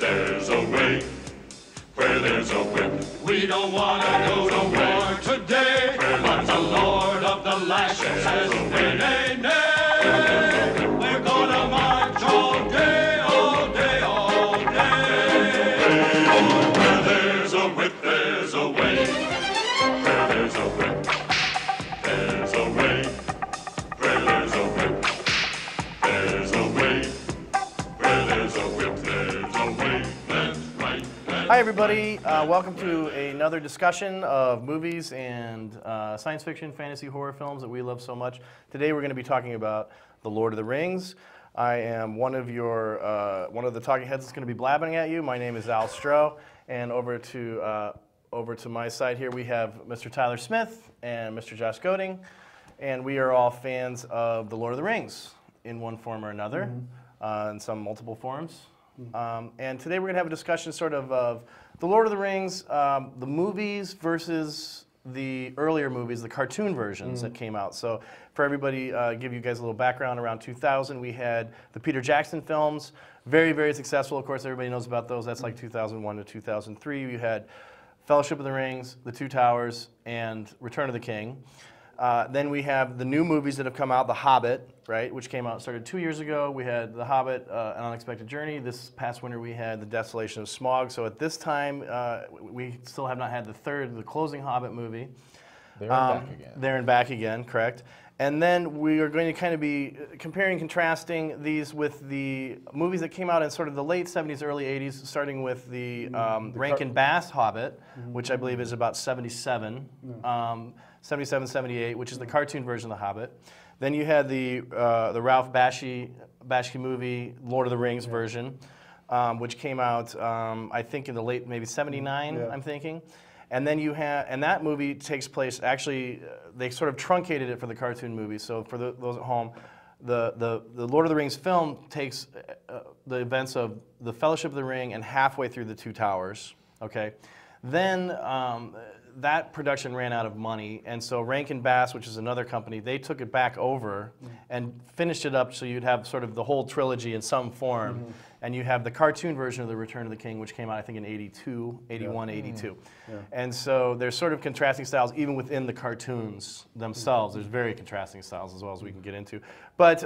There's a way where there's a whip. We don't want to go to war today, but the Lord of the Lashes says, nay, nay, nay. We're gonna march all day, all day, all day. Where there's a whip, there's a way. Where there's a whip, there's a way. Where there's a whip, there's a way. Where there's a whip, there's a way. That's right. Hi everybody, welcome to another discussion of movies and science fiction, fantasy, horror films that we love so much. Today we're going to be talking about The Lord of the Rings. I am one of the talking heads that's going to be blabbing at you. My name is Al Stroh, and over to my side here we have Mr. Tyler Smith and Mr. Josh Goding, and we are all fans of The Lord of the Rings in one form or another, in some multiple forms. And today we're going to have a discussion sort of The Lord of the Rings, the movies versus the earlier movies, the cartoon versions that came out. So for everybody, give you guys a little background, around 2000 we had the Peter Jackson films, very, very successful. Of course, everybody knows about those. That's like 2001 to 2003. You had Fellowship of the Rings, The Two Towers, and Return of the King. Then we have the new movies that have come out, The Hobbit, right, which came out, started 2 years ago. We had The Hobbit, An Unexpected Journey. This past winter we had The Desolation of Smaug. So at this time, we still have not had the closing Hobbit movie. There and back again. There and back again, correct. And then we are going to kind of be comparing, contrasting these with the movies that came out in sort of the late 70s, early 80s, starting with the Rankin Bass Hobbit, which I believe is about 77. 77, 78, which is the cartoon version of The Hobbit. Then you had the Ralph Bakshi movie, Lord of the Rings version, which came out, I think, in the late, maybe 79, I'm thinking. And then you have, and that movie takes place, actually, they sort of truncated it for the cartoon movie. So for those at home, the Lord of the Rings film takes the events of the Fellowship of the Ring and halfway through the Two Towers, okay? Then that production ran out of money, and so Rankin Bass, which is another company, they took it back over and finished it up so you'd have sort of the whole trilogy in some form. And you have the cartoon version of The Return of the King, which came out, I think, in 82, 81, 82. And so there's sort of contrasting styles even within the cartoons themselves. There's very contrasting styles as well as we can get into. But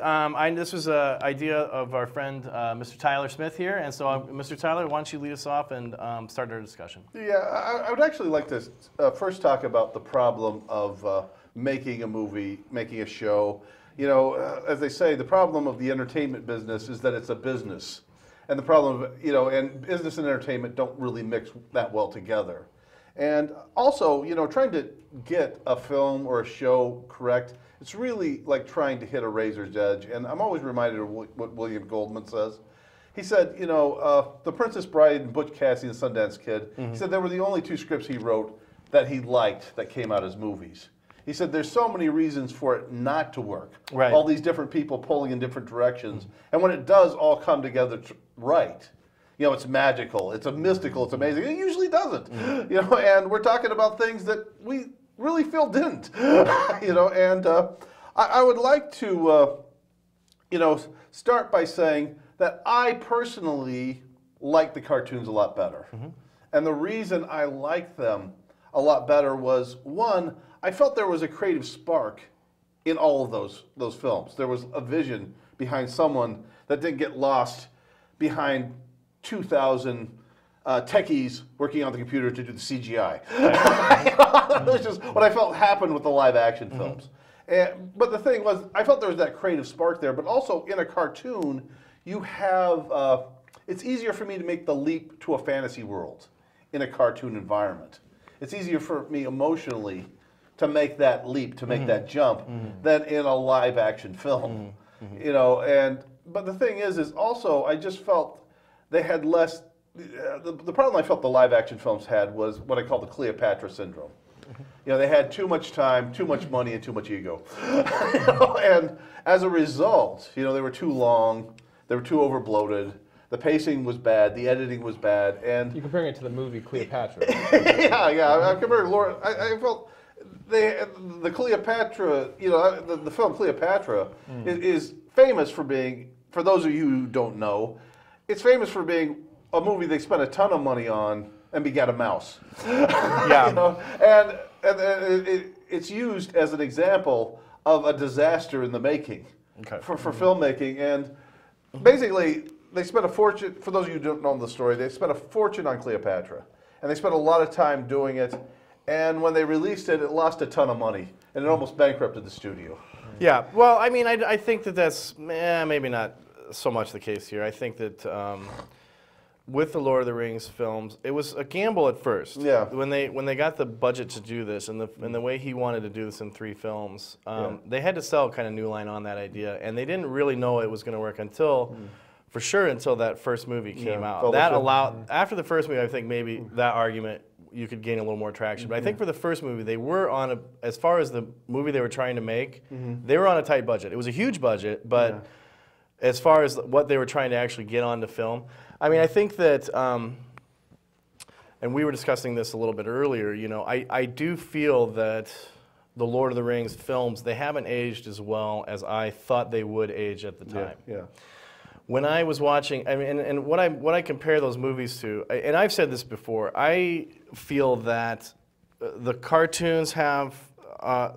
this was an idea of our friend, Mr. Tyler Smith here. And so, Mr. Tyler, why don't you lead us off and start our discussion? Yeah, I would actually like to first talk about the problem of making a movie, making a show. You know, as they say, the problem of the entertainment business is that it's a business. And the problem, you know, and business and entertainment don't really mix that well together. And also, you know, trying to get a film or a show correct, it's really like trying to hit a razor's edge. And I'm always reminded of what William Goldman says. He said, you know, The Princess Bride and Butch Cassidy and the Sundance Kid, he said they were the only two scripts he wrote that he liked that came out as movies. He said there's so many reasons for it not to work. Right. All these different people pulling in different directions. And when it does all come together right, you know, it's magical, it's a mystical, it's amazing. It usually doesn't. You know, and we're talking about things that we really feel didn't. You know, and I would like to, you know, start by saying that I personally like the cartoons a lot better. And the reason I like them a lot better was, one, I felt there was a creative spark in all of those films. There was a vision behind someone that didn't get lost behind 2,000 techies working on the computer to do the CGI. That's just what I felt happened with the live action films. But the thing was, I felt there was that creative spark there, but also in a cartoon, you have, it's easier for me to make the leap to a fantasy world in a cartoon environment. It's easier for me emotionally to make that leap, to make that jump, than in a live action film. You know, but the thing is also I just felt they had less, the problem I felt the live action films had was what I call the Cleopatra syndrome. You know, they had too much time, too much money, and too much ego. You know, and as a result, you know, they were too long, they were too overbloated, the pacing was bad, the editing was bad, and... You're comparing it to the movie Cleopatra. yeah, I'm comparing Laura, I felt the Cleopatra, you know, the film Cleopatra is famous for being, for those of you who don't know, it's famous for being a movie they spent a ton of money on and begat a mouse. Yeah. You know? And it's used as an example of a disaster in the making for filmmaking. And basically, they spent a fortune, for those of you who don't know the story, they spent a fortune on Cleopatra. And they spent a lot of time doing it. And when they released it, it lost a ton of money. And it almost bankrupted the studio. Yeah, well, I mean, I think that that's maybe not so much the case here. I think that with the Lord of the Rings films, it was a gamble at first. Yeah. When they got the budget to do this, and the way he wanted to do this in 3 films, they had to sell kind of New Line on that idea, and they didn't really know it was going to work until, for sure, until that first movie came out. That allowed after the first movie, I think maybe that argument you could gain a little more traction. But I think for the first movie, they were on a, as far as the movie they were trying to make, they were on a tight budget. It was a huge budget, but as far as what they were trying to actually get onto film, I mean, I think that, and we were discussing this a little bit earlier, you know, I do feel that the Lord of the Rings films, they haven't aged as well as I thought they would age at the time. Yeah. When I was watching, I mean, and what I compare those movies to, and I've said this before, I feel that the cartoons have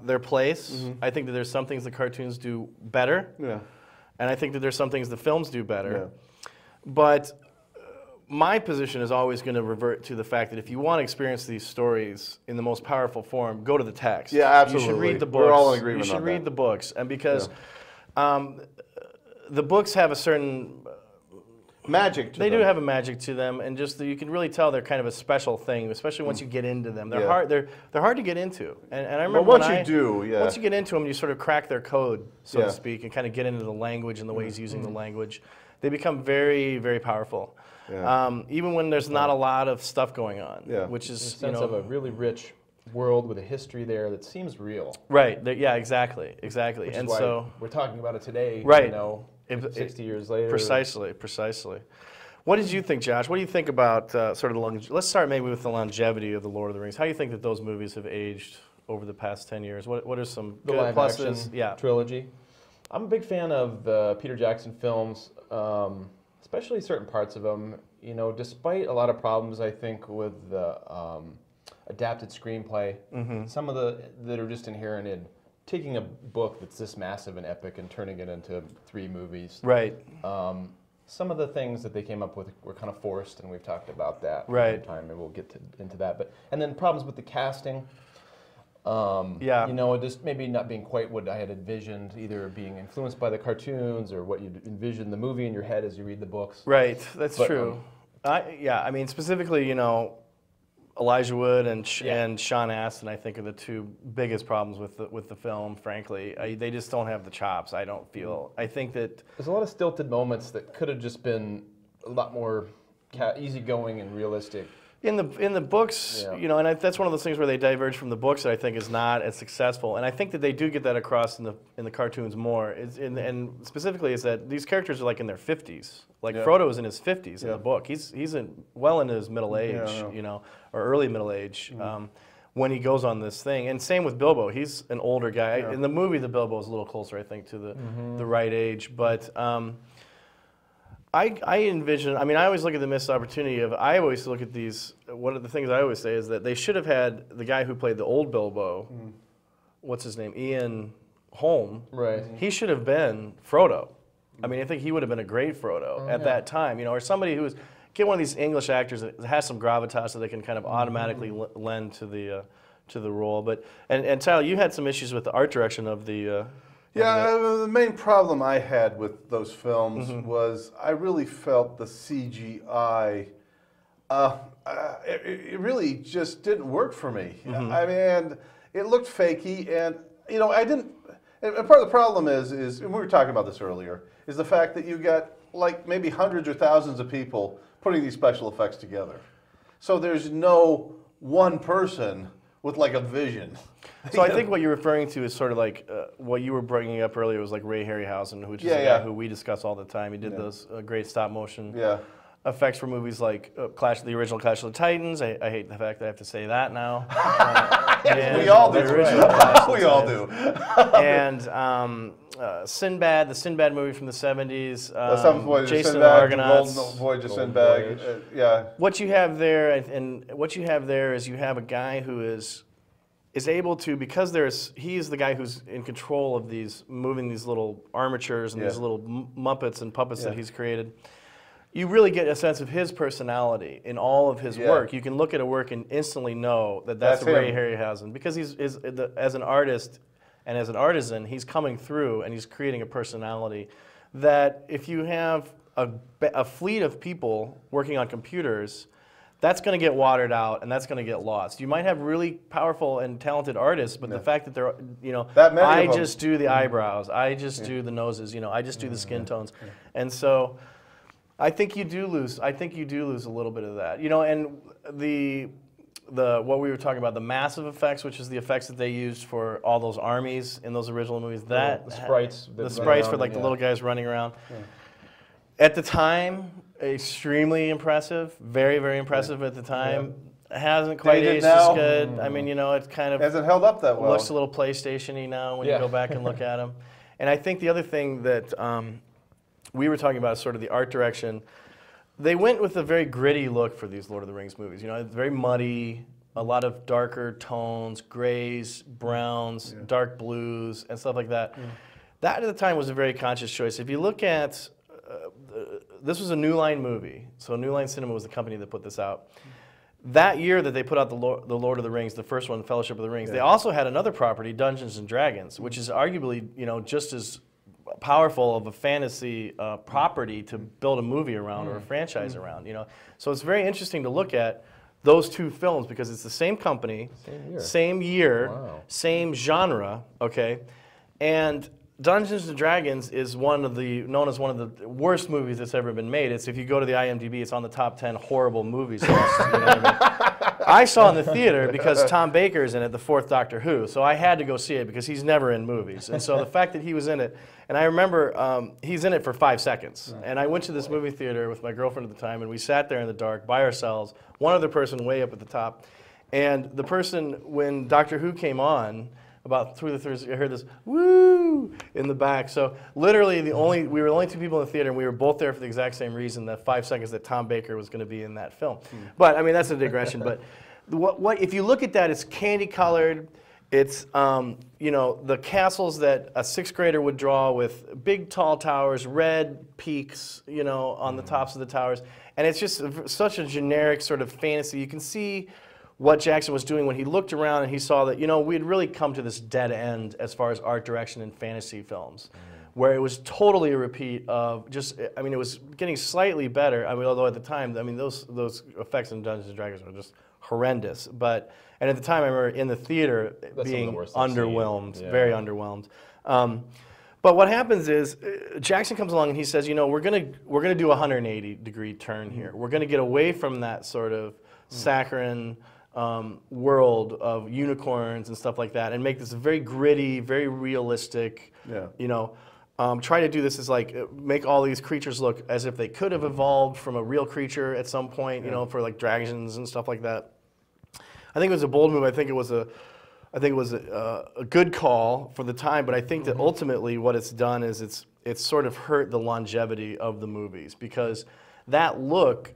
their place. I think that there's some things the cartoons do better, and I think that there's some things the films do better. But my position is always going to revert to the fact that if you want to experience these stories in the most powerful form, go to the text. Yeah, absolutely. You should read the books. We're all in agreement You should on read that. the books, and because the books have a certain magic to they them. do have a magic to them, and just you can really tell they're kind of a special thing, especially once you get into them. They're hard. They're hard to get into, and I remember once you get into them, you sort of crack their code, so to speak, and kind of get into the language and the way he's using the language. They become very, very powerful. Even when there's not a lot of stuff going on, which is a sense of a really rich world with a history there that seems real. Right. Yeah. Exactly. Which And is why so we're talking about it today. Right. You know, 60 years later. Precisely. What did you think, Josh? What do you think about sort of let's start maybe with the longevity of the Lord of the Rings. How do you think that those movies have aged over the past 10 years? What are some the good live pluses? action trilogy? I'm a big fan of the Peter Jackson films, especially certain parts of them. You know, despite a lot of problems, I think, with the adapted screenplay, some of that are just inherent in taking a book that's this massive and epic and turning it into 3 movies. Right. Some of the things that they came up with were kind of forced, and we've talked about that right. time, and we'll get into that. And then problems with the casting. You know, just maybe not being quite what I had envisioned, either being influenced by the cartoons or what you envision the movie in your head as you read the books. Right, that's true. I mean, specifically, you know, Elijah Wood and Sean Astin, I think, are the 2 biggest problems with the film. Frankly, they just don't have the chops. I don't feel. I think that there's a lot of stilted moments that could have just been a lot more easygoing and realistic. In the books, you know, and that's one of those things where they diverge from the books that I think is not as successful. And I think that they do get that across in the cartoons more. And specifically is that these characters are like in their 50s. Like Frodo is in his 50s in the book. He's well into his middle age, you know, or early middle age when he goes on this thing. And same with Bilbo. He's an older guy. In the movie, the Bilbo is a little closer, I think, to the right age. But I envision, I mean, I always look at the missed opportunity of, I always look at these, one of the things I always say is that they should have had the guy who played the old Bilbo, what's his name, Ian Holm. Right. He should have been Frodo. I mean, I think he would have been a great Frodo at that time, you know, or somebody who's, get one of these English actors that has some gravitas so they can kind of automatically lend to the role. But, and Tyler, you had some issues with the art direction of the... the main problem I had with those films was I really felt the CGI, it really just didn't work for me. I mean, it looked fakey, and, you know, I didn't, and part of the problem is, and we were talking about this earlier, is the fact that you got like maybe hundreds or thousands of people putting these special effects together. So there's no one person with like a vision. So I think what you're referring to is sort of like what you were bringing up earlier was like Ray Harryhausen, which is a guy who we discuss all the time. He did those great stop motion effects for movies like the original Clash of the Titans. I hate the fact that I have to say that now. We all do. The original Clash of the We all Titans. do. And Sinbad, the Sinbad movie from the 70s. Seventh Voyage of Jason and Sinbad, the the Argonauts. Golden Voyage of Golden Sinbad. Voyage. Yeah. What you have there, and what you have there is you have a guy who is able to, because he's the guy who's in control of these, moving these little armatures and these little Muppets and puppets that he's created. You really get a sense of his personality in all of his work. You can look at a work and instantly know that that's Ray Harryhausen, because as an artist and as an artisan, he's coming through and he's creating a personality that if you have a fleet of people working on computers, that's going to get watered out and that's going to get lost. You might have really powerful and talented artists, but the fact that they're, I just do the eyebrows, I just do the noses, I just do the skin tones. And so I think you do lose. I think you do lose a little bit of that. And the what we were talking about, the massive effects, which is the effects that they used for all those armies in those original movies. The sprites for like the little guys running around. At the time, extremely impressive, very, very impressive at the time. Hasn't quite aged as good. I mean, it kind of hasn't held up that well. Looks a little PlayStation-y now when you go back and look at them. And I think the other thing that we were talking about is sort of the art direction. They went with a very gritty look for these Lord of the Rings movies. It's very muddy, a lot of darker tones, grays, browns, dark blues, and stuff like that. That at the time was a very conscious choice. If you look at, this was a New Line movie, so New Line Cinema was the company that put this out. That year that they put out the Lord of the Rings, the first one, Fellowship of the Rings, they also had another property, Dungeons and Dragons, which is arguably, just as powerful of a fantasy property to build a movie around or a franchise around. So it's very interesting to look at those two films because it's the same company, same year, same genre, okay, and Dungeons and Dragons is known as one of the worst movies that's ever been made. If you go to the IMDb, it's on the top 10 horrible movies list. I saw it in the theater because Tom Baker's in it, the fourth Doctor Who, so I had to go see it because he's never in movies. And so the fact that he was in it, and I remember he's in it for 5 seconds. And I went to this movie theater with my girlfriend at the time, and we sat there in the dark by ourselves, one other person way up at the top. And the person, when Doctor Who came on, about through the Thursday, I heard this woo in the back. So literally, we were the only two people in the theater, and we were both there for the exact same reason, that 5 seconds that Tom Baker was going to be in that film. But I mean, that's a digression. But if you look at that, it's candy colored. It's the castles that a sixth grader would draw with big tall towers, red peaks, on the tops of the towers, and it's just such a generic sort of fantasy. You can see what Jackson was doing when he looked around and he saw that, we had really come to this dead end as far as art direction in fantasy films, where it was totally a repeat of it was getting slightly better. Although at the time, those effects in Dungeons & Dragons were just horrendous. And at the time, I remember in the theater being underwhelmed, very underwhelmed. But what happens is Jackson comes along and he says, we're gonna do a 180-degree turn here. We're gonna get away from that sort of saccharine world of unicorns and stuff like that, and make this very gritty, very realistic. Try to do this as make all these creatures look as if they could have evolved from a real creature at some point. For like dragons and stuff like that. I think it was a bold move. I think it was a good call for the time. But I think that ultimately what it's done is it's sort of hurt the longevity of the movies, because that look,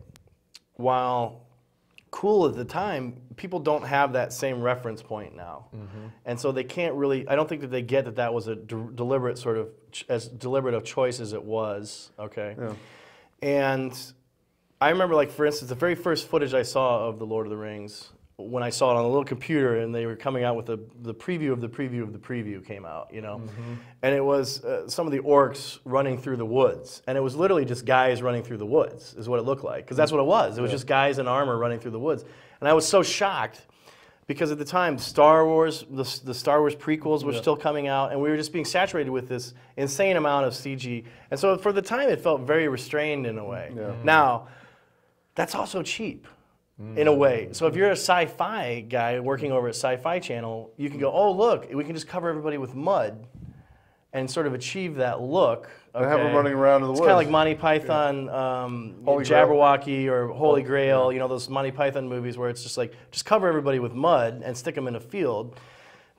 while cool at the time, people don't have that same reference point now. And so they can't really, I don't think that they get that that was a deliberate sort of, as deliberate of choice as it was, okay? And I remember, for instance, the very first footage I saw of The Lord of the Rings, when I saw it on a little computer and they were coming out with the preview of the preview of the preview came out, and it was some of the orcs running through the woods, and it was literally just guys running through the woods is what it looked like, because that's what it was. It was just guys in armor running through the woods, and I was so shocked because at the time Star Wars, the Star Wars prequels were still coming out, and we were just being saturated with this insane amount of CG, and so for the time it felt very restrained in a way. Now, that's also cheap. In a way. So if you're a sci-fi guy working over at Sci-Fi Channel, you can go, oh, look, we can just cover everybody with mud and sort of achieve that look. And have them running around in the woods. It's kind of like Monty Python, Jabberwocky or Holy Grail, those Monty Python movies where it's just like, just cover everybody with mud and stick them in a field.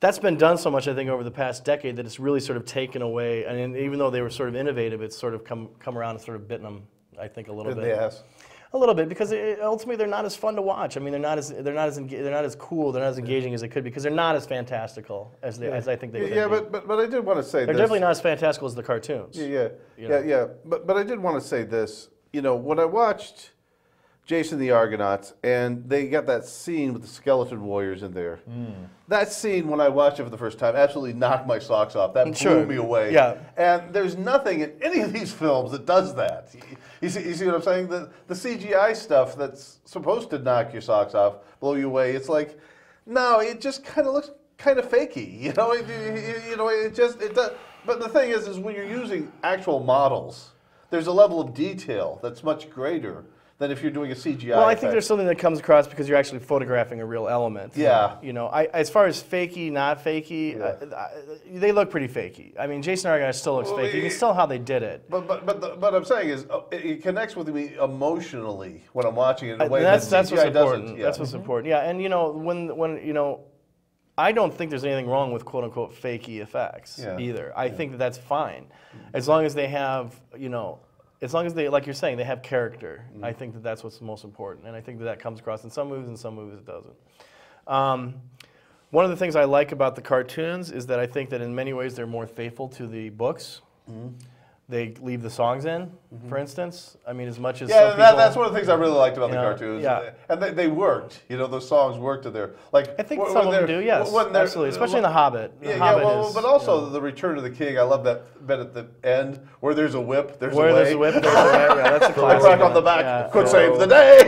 that's been done so much, I think, over the past decade that it's really sort of taken away. And even though they were sort of innovative, it's sort of come around and sort of bitten them, I think, a little bit. Yes. A little bit, because ultimately they're not as fun to watch. I mean, they're not as cool, they're not as engaging as they could be, because they're not as fantastical as I think they could be. Yeah, but I did want to say they're definitely not as fantastical as the cartoons. Yeah. But I did want to say this. You know, when I watched Jason the Argonauts, and they got that scene with the skeleton warriors in there. That scene, when I watched it for the first time, absolutely knocked my socks off. That blew me away. Yeah. And there's nothing in any of these films that does that. You see what I'm saying? The CGI stuff that's supposed to knock your socks off, blow you away, it's like, no, it just kind of looks kind of fakey. You know, it does. But the thing is when you're using actual models, there's a level of detail that's much greater than if you're doing a CGI Well, I effect. think there's something that comes across because you're actually photographing a real element. Yeah. You know, as far as fakey, not fakey, they look pretty fakey. I mean, Jason Argonauts still looks fakey. You can tell how they did it. But what I'm saying is, it connects with me emotionally when I'm watching it in a way that's that what's CGI important. doesn't. That's what's important. Yeah, and you know, when you know, I don't think there's anything wrong with quote unquote fakey effects either. I think that's fine, as long as they have, you know. As long as they, like you're saying, they have character. I think that's what's most important, and I think that comes across in some movies, and some movies it doesn't. One of the things I like about the cartoons is that I think that in many ways they're more faithful to the books. They leave the songs in, for instance. I mean, as much as some people, that's one of the things I really liked about the cartoons. Yeah. And they worked. You know, those songs worked to their like. I think some of them do, yes, absolutely, especially in The Hobbit. The Hobbit is, but also the Return of the King. I love that bit at the end where there's a whip, there's where a way. there's a whip, there's a way. Yeah, that's a classic. Right on the back could save the day.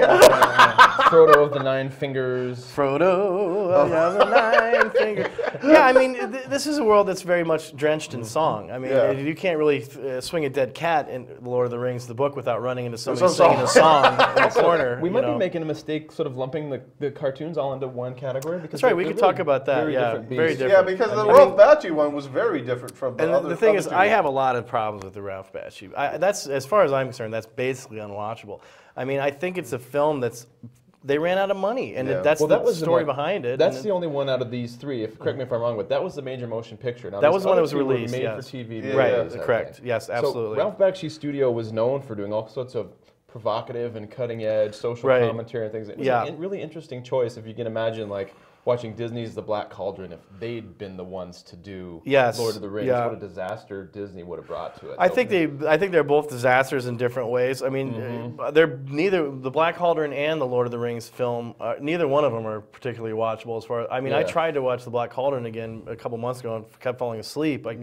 Frodo of the Nine Fingers. Frodo of the Nine Fingers. Yeah, I mean, this is a world that's very much drenched in song. I mean, you can't really swing a dead cat in Lord of the Rings, the book, without running into somebody singing a song in a corner. We might be making a mistake sort of lumping the cartoons all into one category. Because that's right, we could talk about that. Very different. Yeah, because the Ralph Bakshi one was very different from the other. The thing is, I have a lot of problems with the Ralph Bakshi. That's, as far as I'm concerned, that's basically unwatchable. I mean, I think it's a film that's, they ran out of money, and that's the story behind it. That's the only one out of these three. Correct me if I'm wrong, but that was the major motion picture. Now, that was the one that was released, made for TV. Right, correct. Yes, absolutely. So Ralph Bakshi's studio was known for doing all sorts of provocative and cutting-edge social commentary and things. It was a really interesting choice. If you can imagine, like, watching Disney's The Black Cauldron, if they'd been the ones to do Lord of the Rings, what a disaster Disney would have brought to it. I think they're both disasters in different ways. I mean, they're neither the Black Cauldron and the Lord of the Rings film. Neither one of them are particularly watchable. As far as, I mean, I tried to watch the Black Cauldron again a couple months ago and kept falling asleep. I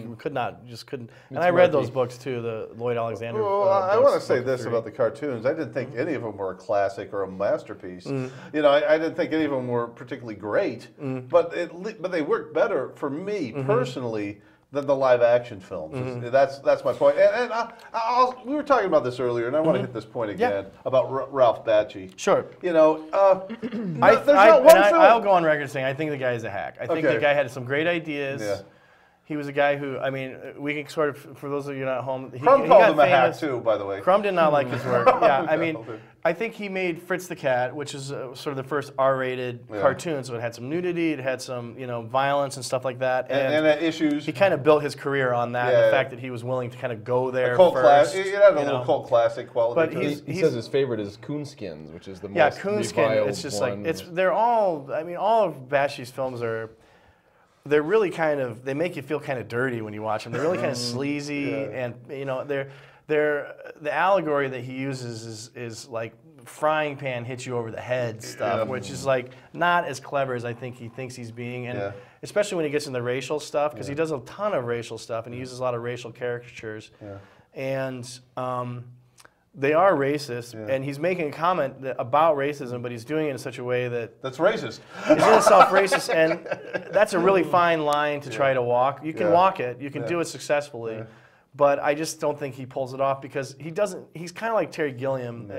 just couldn't. And I read those books too, the Lloyd Alexander. Well, I want to say this about the cartoons. I didn't think any of them were a classic or a masterpiece. You know, I didn't think any of them were particularly great. But they work better for me personally than the live action films. That's my point. And we were talking about this earlier, and I want to hit this point again about Ralph Bakshi. Sure. You know, I'll go on record saying I think the guy is a hack. I think the guy had some great ideas. Yeah. He was a guy who, I mean, we can sort of, for those of you not at home, Crumb called him a hack too, by the way. Crumb did not like his work. Yeah, I mean, I think he made Fritz the Cat, which is sort of the first R-rated cartoon. So it had some nudity, it had some, you know, violence and stuff like that. And issues. He kind of built his career on that. The fact that he was willing to kind of go there first. It had a little cult classic quality. But he says his favorite is Coonskins, which is the most Coonskin. It's just one. They're all. I mean, all of Bakshi's films are. They're really kind of, they make you feel kind of dirty when you watch them. They're really kind of sleazy, and you know, the allegory that he uses is like frying pan hits you over the head stuff, which is like not as clever as I think he thinks he's being, and especially when he gets into racial stuff, because he does a ton of racial stuff and he uses a lot of racial caricatures, and they are racist, and he's making a comment about racism, but he's doing it in such a way that's racist. Is in itself racist, and that's a really fine line to try to walk. You can walk it, you can do it successfully, but I just don't think he pulls it off because he doesn't. He's kind of like Terry Gilliam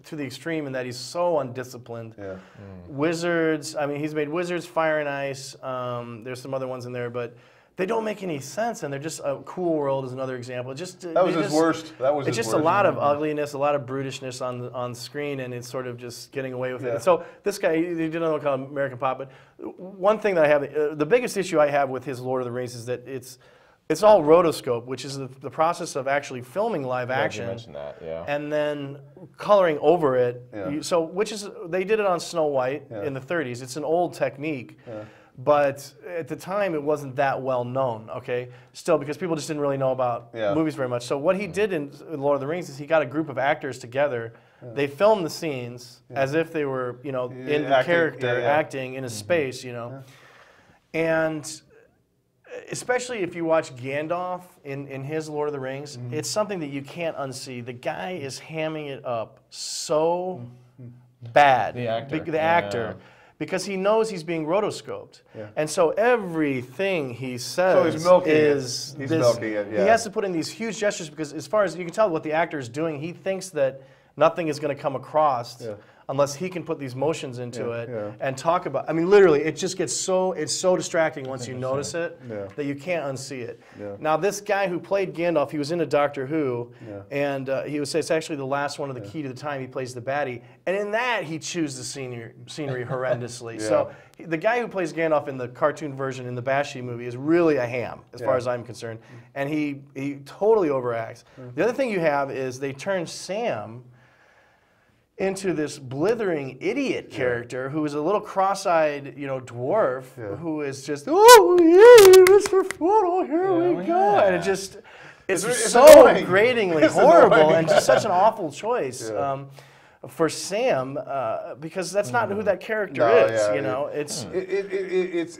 to the extreme in that he's so undisciplined. Wizards. I mean, he's made Wizards, Fire and Ice. There's some other ones in there, but they don't make any sense, and they're just a Cool World is another example. That was his worst. That was it's his just worst. a lot of ugliness, a lot of brutishness on screen, and it's sort of just getting away with it. And so this guy, he did another one called American Pop. But one thing that I have, the biggest issue I have with his Lord of the Rings is that it's all rotoscope, which is the process of actually filming live action, You mentioned that, yeah. and then coloring over it. Yeah. So they did it on Snow White in the 30s. It's an old technique. But at the time, it wasn't that well known, okay? Still, because people just didn't really know about movies very much. So what he did in Lord of the Rings is he got a group of actors together. They filmed the scenes as if they were, in the character, acting in a space, And especially if you watch Gandalf in his Lord of the Rings, it's something that you can't unsee. The guy is hamming it up so bad. The actor. The actor. Because he knows he's being rotoscoped. And so everything he says he's milking is it. He's milking it, He has to put in these huge gestures because as far as you can tell what the actor is doing, he thinks that nothing is going to come across unless he can put these motions into it and talk about. I mean, literally, it just gets it's so distracting once you notice it that you can't unsee it. Now, this guy who played Gandalf, he was in a Doctor Who, and he would say it's actually the last one of the Key to the Time. He plays the baddie, and in that he chews the scenery horrendously. So the guy who plays Gandalf in the cartoon version in the Bakshi movie is really a ham, as far as I'm concerned, and he totally overacts. The other thing you have is they turn Sam into this blithering idiot character who is a little cross-eyed, dwarf who is just, oh yeah, Mr. Frodo, here we go, and it's so annoying. Gratingly It's horrible annoying. and just such an awful choice for Sam because that's not who that character is.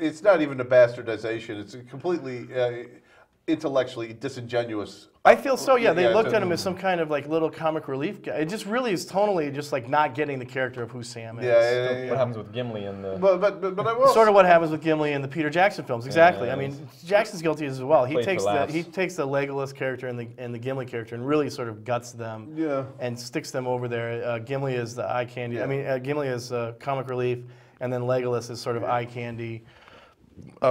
It's not even a bastardization. It's a completely intellectually disingenuous. I feel so, they looked at him as some kind of like little comic relief guy. It just really is tonally just like not getting the character of who Sam is. What happens with Gimli in the... But I will sort of what happens with Gimli in the Peter Jackson films, exactly. I mean, Jackson's guilty as well. He takes the Legolas character and the Gimli character and really sort of guts them and sticks them over there. Gimli is the eye candy. I mean, Gimli is comic relief, and then Legolas is sort of eye candy.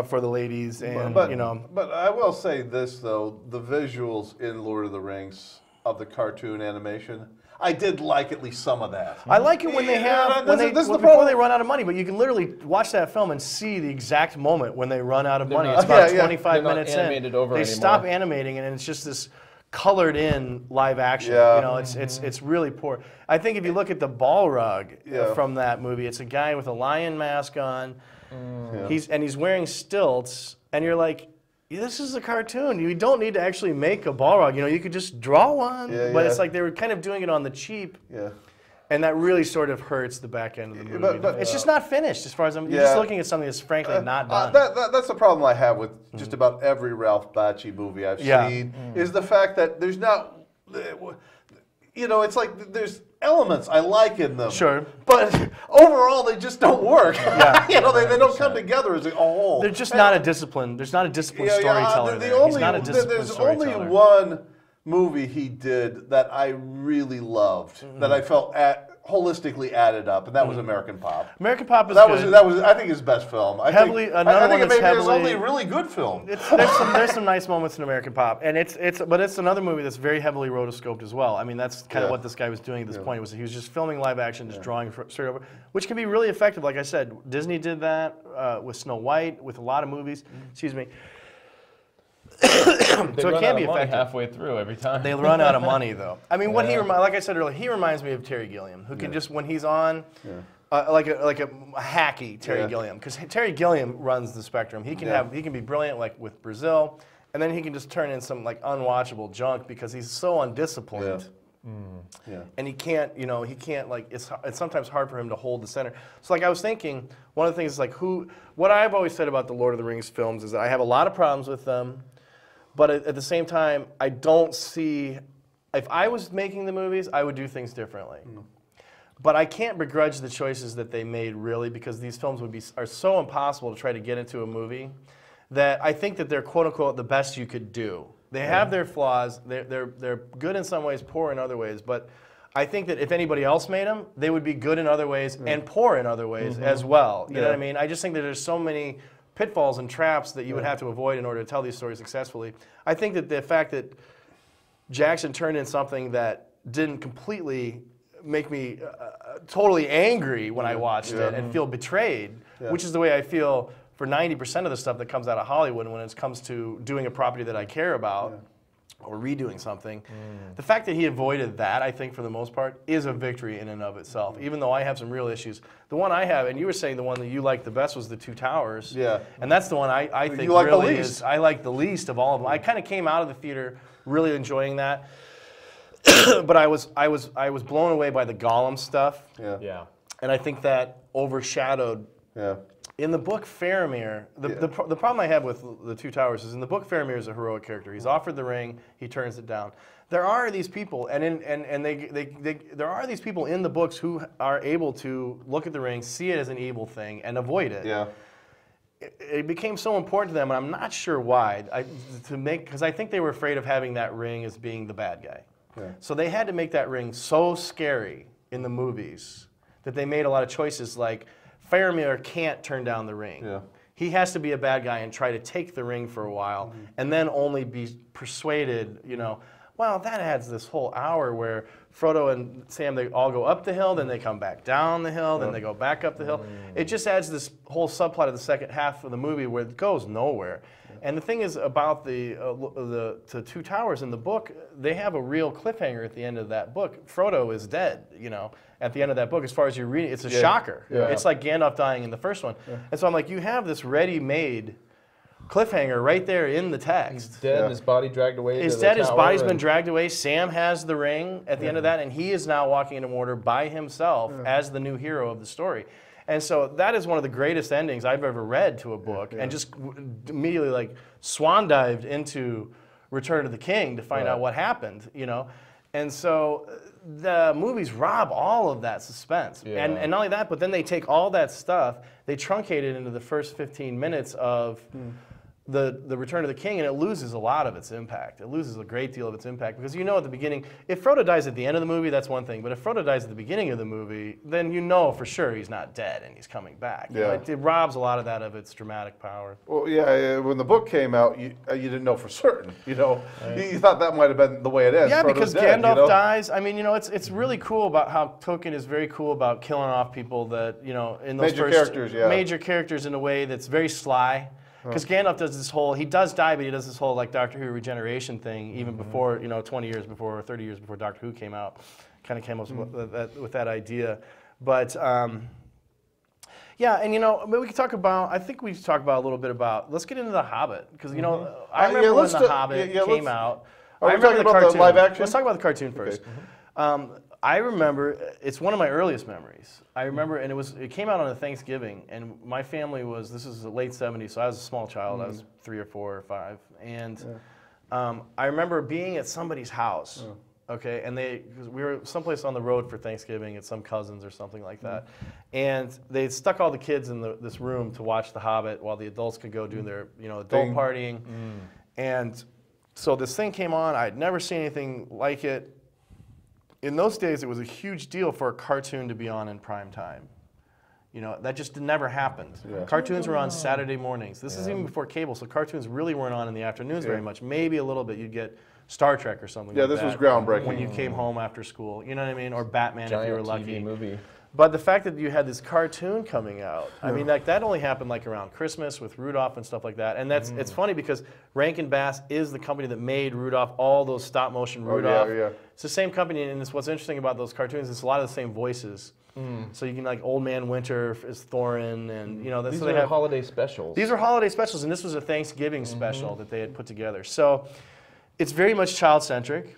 For the ladies, and But I will say this though: the visuals in Lord of the Rings of the cartoon animation, I did like at least some of that. I like it when they have before they run out of money. But you can literally watch that film and see the exact moment when they run out of money. It's about 25 minutes in. They stop animating, and it's just this colored in live action. It's really poor. I think if you look at the Balrog from that movie, it's a guy with a lion mask on. He's wearing stilts, and you're like, this is a cartoon. You don't need to actually make a Balrog. You could just draw one. But it's like they were kind of doing it on the cheap. And that really sort of hurts the back end of the movie. But it's just not finished as far as you're just looking at something that's frankly not done. That's the problem I have with just about every Ralph Bakshi movie I've seen, is the fact that there's not, it's like there's elements I like in them. Sure. But overall, they just don't work. They don't come together as a whole. They're just not a discipline. There's not a disciplined storyteller there. He's not a disciplined storyteller. There's only one movie he did that I really loved, that I felt holistically added up, and that was American Pop. American Pop is good. That was I think his best film. I think it may be his only really good film. There's some nice moments in American Pop, and but it's another movie that's very heavily rotoscoped as well. I mean, that's kind of what this guy was doing at this point. Was he was just filming live action, just drawing straight over, which can be really effective. Like I said, Disney did that with Snow White, with a lot of movies. Excuse me. So it can be effective halfway through every time. They run out of money, though. I mean, like I said earlier, he reminds me of Terry Gilliam, who can just when he's on, like a hacky Terry Gilliam, because Terry Gilliam runs the spectrum. He can be brilliant, like with Brazil, and then he can just turn in some like unwatchable junk because he's so undisciplined. And he can't, it's sometimes hard for him to hold the center. So like I was thinking, one of the things is like what I've always said about the Lord of the Rings films is that I have a lot of problems with them, but at the same time, I don't see, if I was making the movies, I would do things differently. But I can't begrudge the choices that they made really because these films are so impossible to try to get into a movie that I think that they're quote unquote the best you could do. They have their flaws. They're good in some ways, poor in other ways. But I think that if anybody else made them, they would be good in other ways and poor in other ways as well. You know what I mean? I just think that there's so many pitfalls and traps that you would have to avoid in order to tell these stories successfully. I think that the fact that Jackson turned in something that didn't completely make me totally angry when I watched it and feel betrayed, which is the way I feel for 90% of the stuff that comes out of Hollywood when it comes to doing a property that I care about or redoing something. The fact that he avoided that, I think, for the most part, is a victory in and of itself, even though I have some real issues. The one I have, and you were saying the one that you liked the best was The Two Towers. Yeah. And that's the one I think like the really least. is, I like the least of all of them. I kind of came out of the theater really enjoying that. But I was blown away by the Gollum stuff. Yeah. And I think that overshadowed. In the book Faramir, the problem I have with The Two Towers is in the book Faramir is a heroic character. He's offered the ring, he turns it down. There are these people, there are these people in the books who are able to look at the ring, see it as an evil thing, and avoid it. It became so important to them, and I'm not sure why. Because I think they were afraid of having that ring as being the bad guy. So they had to make that ring so scary in the movies that they made a lot of choices like Faramir can't turn down the ring. He has to be a bad guy and try to take the ring for a while and then only be persuaded, well, that adds this whole hour where Frodo and Sam, they all go up the hill, then they come back down the hill, then they go back up the hill. It just adds this whole subplot of the second half of the movie where it goes nowhere. And the thing is about the Two Towers in the book, they have a real cliffhanger at the end of that book. Frodo is dead, at the end of that book. As far as you read it, it's a shocker. It's like Gandalf dying in the first one. And so I'm like, you have this ready-made cliffhanger right there in the text. He's dead and his body dragged away. He's dead, his body's been dragged away. Sam has the ring at the end of that, and he is now walking into Mordor by himself as the new hero of the story. And so that is one of the greatest endings I've ever read to a book, and just immediately like swan dived into Return of the King to find out what happened, And so the movies rob all of that suspense. And not only that, but then they take all that stuff, they truncate it into the first 15 minutes of the Return of the King, and it loses a lot of its impact. It loses a great deal of its impact because at the beginning, if Frodo dies at the end of the movie, that's one thing. But if Frodo dies at the beginning of the movie, then for sure he's not dead and he's coming back. It robs a lot of that of its dramatic power. Well, when the book came out, you didn't know for certain. You thought that might have been the way it ends. Yeah, Frodo's because dead, Gandalf dies. I mean, it's really cool about how Tolkien is very cool about killing off people that in those major characters in a way that's very sly. Because Gandalf does this whole, he does die, but he does this whole like Doctor Who regeneration thing even before, 20 years before or 30 years before Doctor Who came out, kind of came up with that idea. But yeah, and we could talk about, I think we should talk about a little bit about, let's get into The Hobbit. Because, I remember when The Hobbit came out. Are we talking about the live action? Let's talk about the cartoon first. I remember, it's one of my earliest memories. I remember, and it came out on a Thanksgiving, and my family this is the late 70s, so I was a small child. I was 3 or 4 or 5. And I remember being at somebody's house, okay, and because we were someplace on the road for Thanksgiving at some cousins or something like that. And they stuck all the kids in this room to watch The Hobbit while the adults could go do their, adult partying. And so this thing came on. I'd never seen anything like it. In those days, it was a huge deal for a cartoon to be on in prime time. That just never happened. Cartoons were on Saturday mornings. This is even before cable, so cartoons really weren't on in the afternoons very much. Maybe a little bit. You'd get Star Trek or something like that. Yeah, this was groundbreaking. When you came home after school, you know what I mean? Or Batman if you were lucky. TV movie. But the fact that you had this cartoon coming out, I mean, that only happened like around Christmas with Rudolph and stuff like that. And it's funny because Rankin Bass is the company that made Rudolph, all those stop motion Rudolph. It's the same company, and what's interesting about those cartoons, it's a lot of the same voices. So you can like Old Man Winter is Thorin, and these are holiday specials. These are holiday specials, and this was a Thanksgiving special that they had put together. So it's very much child-centric.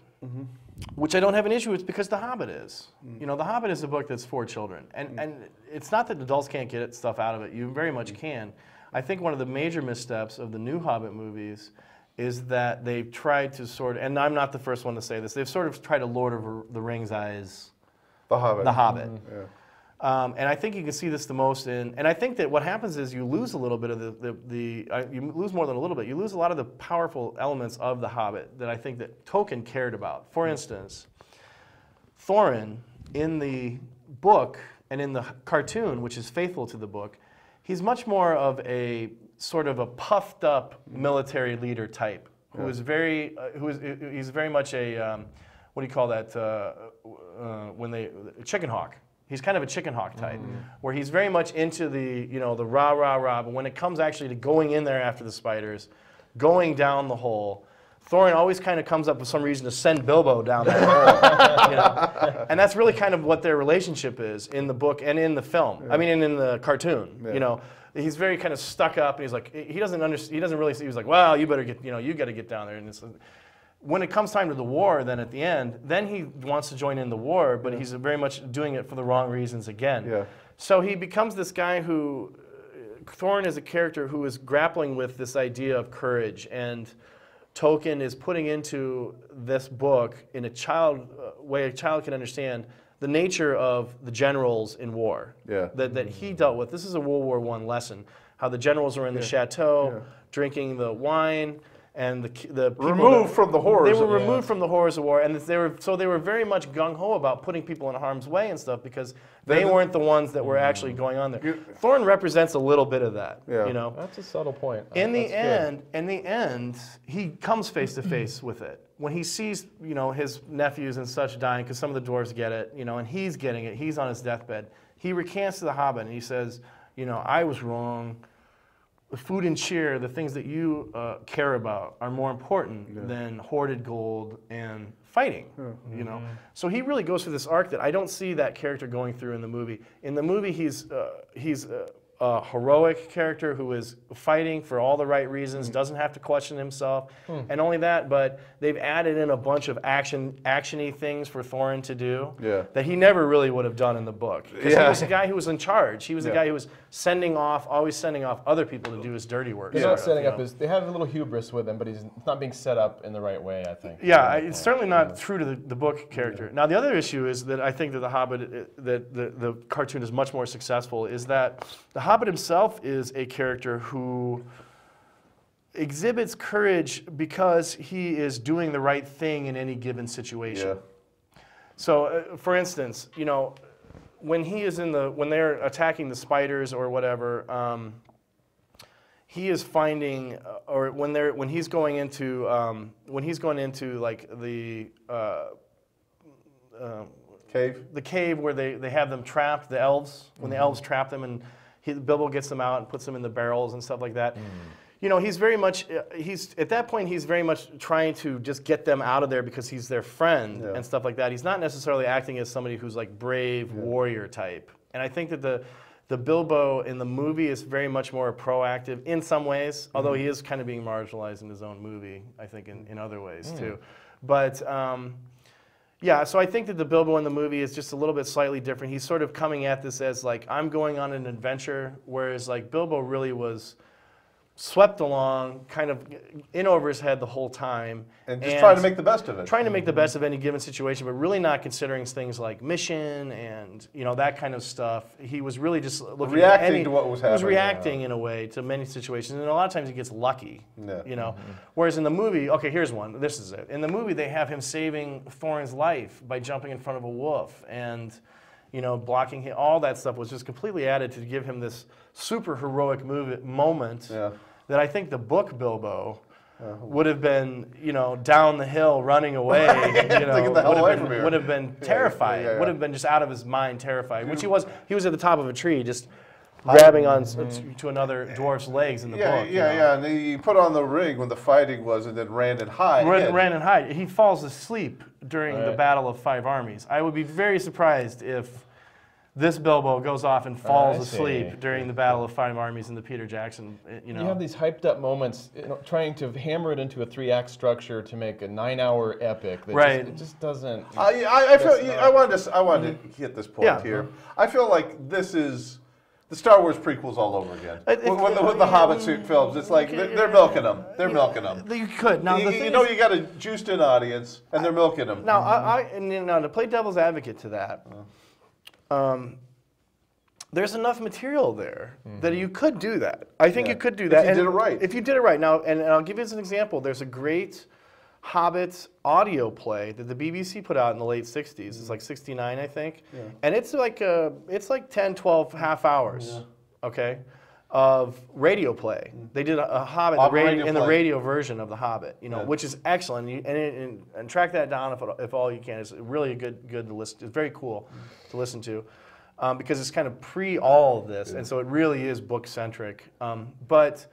Which I don't have an issue with because The Hobbit is. The Hobbit is a book that's for children. And it's not that adults can't get stuff out of it. You very much can. I think one of the major missteps of the new Hobbit movies is that they've tried to and I'm not the first one to say this, they've sort of tried to Lord of the Rings-ize The Hobbit. The Hobbit. And I think you can see this the most and I think that what happens is you lose a little bit of you lose more than a little bit. You lose a lot of the powerful elements of The Hobbit that I think that Tolkien cared about. For instance, Thorin in the book and in the cartoon, which is faithful to the book, He's much more of a sort of a puffed up military leader type who is very, he's very much a, what do you call that, chicken hawk. He's kind of a chicken hawk type, where he's very much into the, the rah, rah, rah, but when it comes actually to going in there after the spiders, going down the hole, Thorin always kind of comes up with some reason to send Bilbo down that hole. And that's really kind of what their relationship is in the book and in the film. I mean, in the cartoon, He's very kind of stuck up, and he's like, he doesn't really see, he's like, well, you better get, you got to get down there. And it's, when it comes time to the war, then at the end, then he wants to join in the war, but he's very much doing it for the wrong reasons again. Yeah. So he becomes this guy who, Thorin is a character who is grappling with this idea of courage, and Tolkien is putting into this book in a way a child can understand the nature of the generals in war that he dealt with. This is a World War I lesson, how the generals were in the chateau, drinking the wine, and the people removed from the horrors. They were removed from the horrors of war, and they were very much gung ho about putting people in harm's way and stuff because they weren't the ones that were actually going on there. Thorin represents a little bit of that. Yeah. That's a subtle point. In the end, he comes face to face with it. When he sees, his nephews and such dying, because some of the dwarves get it, and he's getting it, he's on his deathbed. He recants to the Hobbit, and he says, I was wrong. The food and cheer, the things that you care about, are more important than hoarded gold and fighting. So he really goes through this arc that I don't see that character going through in the movie. In the movie, he's a heroic character who is fighting for all the right reasons, doesn't have to question himself, and only that, but they've added in a bunch of action-y things for Thorin to do that he never really would have done in the book. Because he was a guy who was in charge. He was a guy who was always sending off other people to do his dirty work. He's not setting up they have a little hubris with him, but he's not being set up in the right way, I think. Yeah, it's certainly not true to the book character. Now, the other issue is that I think that The Hobbit, that the cartoon is much more successful, is that The Hobbit himself is a character who exhibits courage because he is doing the right thing in any given situation. So, for instance, when when they're attacking the spiders or whatever, he is finding, or when he's going into like the cave where they have them trapped, the elves, when the elves trap them, and Bilbo gets them out and puts them in the barrels and stuff like that. He's very much, at that point, he's very much trying to just get them out of there because he's their friend and stuff like that. He's not necessarily acting as somebody who's like brave warrior type. And I think that the Bilbo in the movie is very much more proactive in some ways, although he is kind of being marginalized in his own movie, I think, in other ways too. But yeah, so I think that the Bilbo in the movie is just a little bit slightly different. He's sort of coming at this as like, I'm going on an adventure, whereas like Bilbo really was swept along, kind of in over his head the whole time. And just trying to make the best of it. Trying to make the best of any given situation, but really not considering things like mission and that kind of stuff. He was really just looking reacting to what was happening. He was reacting in a way to many situations, and a lot of times he gets lucky. Whereas in the movie, okay, here's one. This is it. In the movie, they have him saving Thorin's life by jumping in front of a wolf and blocking him. All that stuff was just completely added to give him this super heroic moment that I think the book Bilbo would have been, down the hill running away, would have been terrified, would have been just out of his mind terrified, which he was. He was at the top of a tree just grabbing on to another dwarf's legs in the book. And he put on the ring when the fighting was and then ran and hid. Ran and hide. He falls asleep during the Battle of Five Armies. I would be very surprised if this Bilbo goes off and falls asleep during the Battle of Five Armies in the Peter Jackson, You have these hyped up moments, trying to hammer it into a 3-act structure to make a 9-hour epic. That it just doesn't. I wanted to hit this point here. I feel like this is the Star Wars prequels all over again. With the Hobbit films, it's like they're milking them. They're milking them. You could. Now, you got a juiced-in audience, and they're milking them. Now, to play devil's advocate to that, there's enough material there that you could do that. I think you could do that. If you did it right. If you did it right. Now, and I'll give you as an example, there's a great Hobbit audio play that the BBC put out in the late 60s. It's like 69, I think. And it's like 10, 12 half hours. Okay? of radio play. They did a Hobbit in the radio version of the Hobbit, you know, which is excellent. And track that down if all you can. It's really good to listen to. It's very cool to listen to because it's kind of pre all of this, and so it really is book centric. But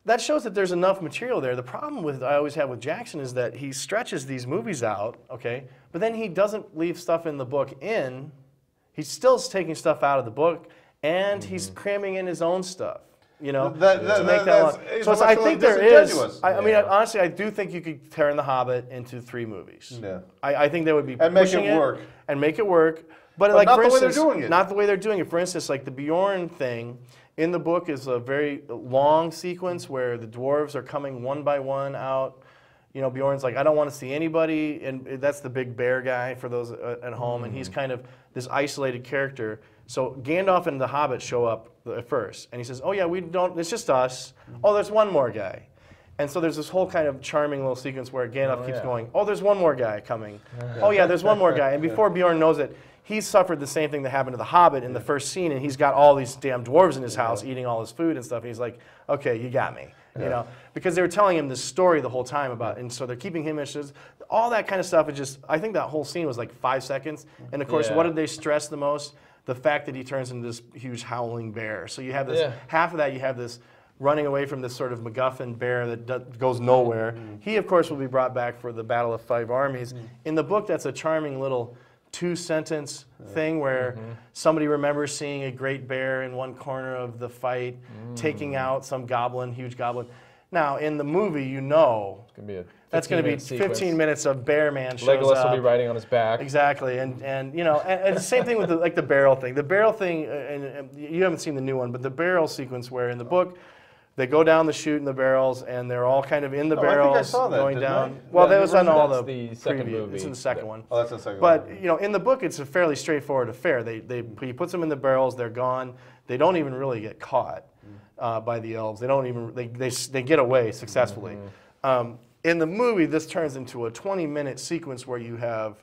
that shows that there's enough material there. The problem I always have with Jackson is that he stretches these movies out, okay, but then he doesn't leave stuff in the book in. He's still taking stuff out of the book. And he's cramming in his own stuff, you know, to make that long. So I think there is. I mean, honestly, I do think you could turn The Hobbit into 3 movies. Yeah. I think that would be and make it work. And make it work. But like, not for the way instance, they're doing it. Not the way they're doing it. For instance, like the Bjorn thing in the book is a very long sequence where the dwarves are coming one by one out. You know, Bjorn's like, I don't want to see anybody, and that's the big bear guy for those at home, and he's kind of this isolated character. So Gandalf and the Hobbit show up at first, and he says, oh yeah, we don't, it's just us. Oh, there's one more guy. And so there's this whole kind of charming little sequence where Gandalf keeps going, oh, there's one more guy coming. Oh yeah, there's one more guy. And before Bjorn knows it, he's suffered the same thing that happened to the Hobbit in the first scene, and he's got all these damn dwarves in his house eating all his food and stuff, and he's like, okay, you got me. You know, because they were telling him this story the whole time about, and so they're keeping him interested. All that kind of stuff is just, I think that whole scene was like 5 seconds. And of course, what did they stress the most? The fact that he turns into this huge howling bear. So you have this, half of that you have this running away from this sort of MacGuffin bear that goes nowhere. He, of course, will be brought back for the Battle of 5 Armies. In the book, that's a charming little 2-sentence thing where somebody remembers seeing a great bear in one corner of the fight, taking out some goblin, huge goblin. Now, in the movie, you know, that's going to be 15 minutes of Bear Man shows Legolas up. will be riding on his back. Exactly, and you know, and the same thing with the barrel thing. The barrel thing, and you haven't seen the new one, but the barrel sequence where in the book, they go down the chute in the barrels, and they're all kind of in the barrels I think I saw that, going down. I? Well, that was on all the second preview. movie. It's in the second one. Oh, that's the second one. But you know, in the book, it's a fairly straightforward affair. He puts them in the barrels. They're gone. They don't even really get caught by the elves. They don't even. They get away successfully. In the movie, this turns into a 20-minute sequence where you have.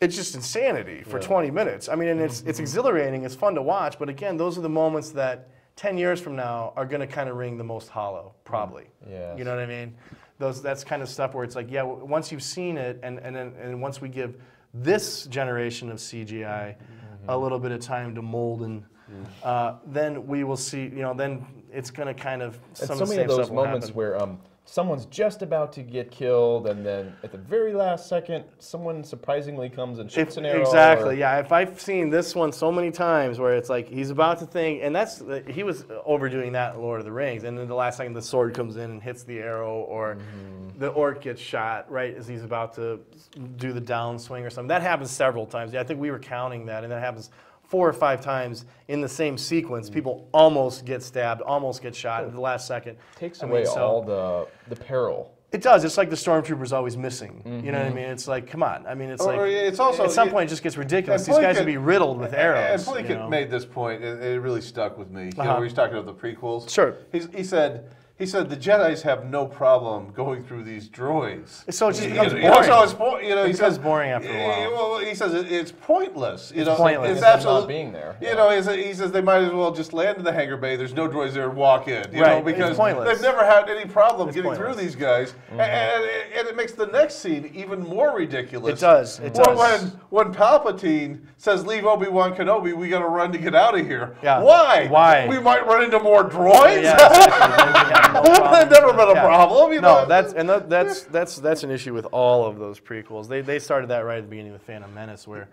It's just insanity for 20 minutes. I mean, and it's exhilarating. It's fun to watch. But again, those are the moments that 10 years from now are going to kind of ring the most hollow, probably. Yes. You know what I mean? That's kind of stuff where it's like, yeah, once you've seen it, and once we give this generation of CGI a little bit of time to mold, and then we will see. You know, then it's going to kind of some of the same those moments where someone's just about to get killed, and then at the very last second, someone surprisingly comes and shoots an arrow. Exactly, yeah. If I've seen this one so many times where it's like he's about to think, and he was overdoing that in Lord of the Rings, and then the last second the sword comes in and hits the arrow, or the orc gets shot right as he's about to do the downswing or something. That happens several times. Yeah, I think we were counting that, and that happens 4 or 5 times in the same sequence. People almost get stabbed, almost get shot at the last second. Takes away all the peril. It does. It's like the stormtrooper's always missing. You know what I mean? It's like, come on. I mean, it's like it's also, at some point it just gets ridiculous. These guys would be riddled with arrows. And Plinkett made this point, and it really stuck with me. You know, where he's talking about the prequels. Sure. He said the Jedis have no problem going through these droids. So it just becomes boring. You know, it becomes boring after a while. Well, he says it's pointless. You know, pointless. It's absolutely not being there. You know, he says they might as well just land in the hangar bay. There's no droids there and walk in. You know, because they've never had any problem getting through these guys, and it makes the next scene even more ridiculous. It does. It does. When Palpatine says, "Leave Obi-Wan Kenobi. We got to run to get out of here." Yeah. Why? Why? We might run into more droids. Yeah, no They've never been a problem. You know? That's an issue with all of those prequels. They started that right at the beginning of The Phantom Menace, where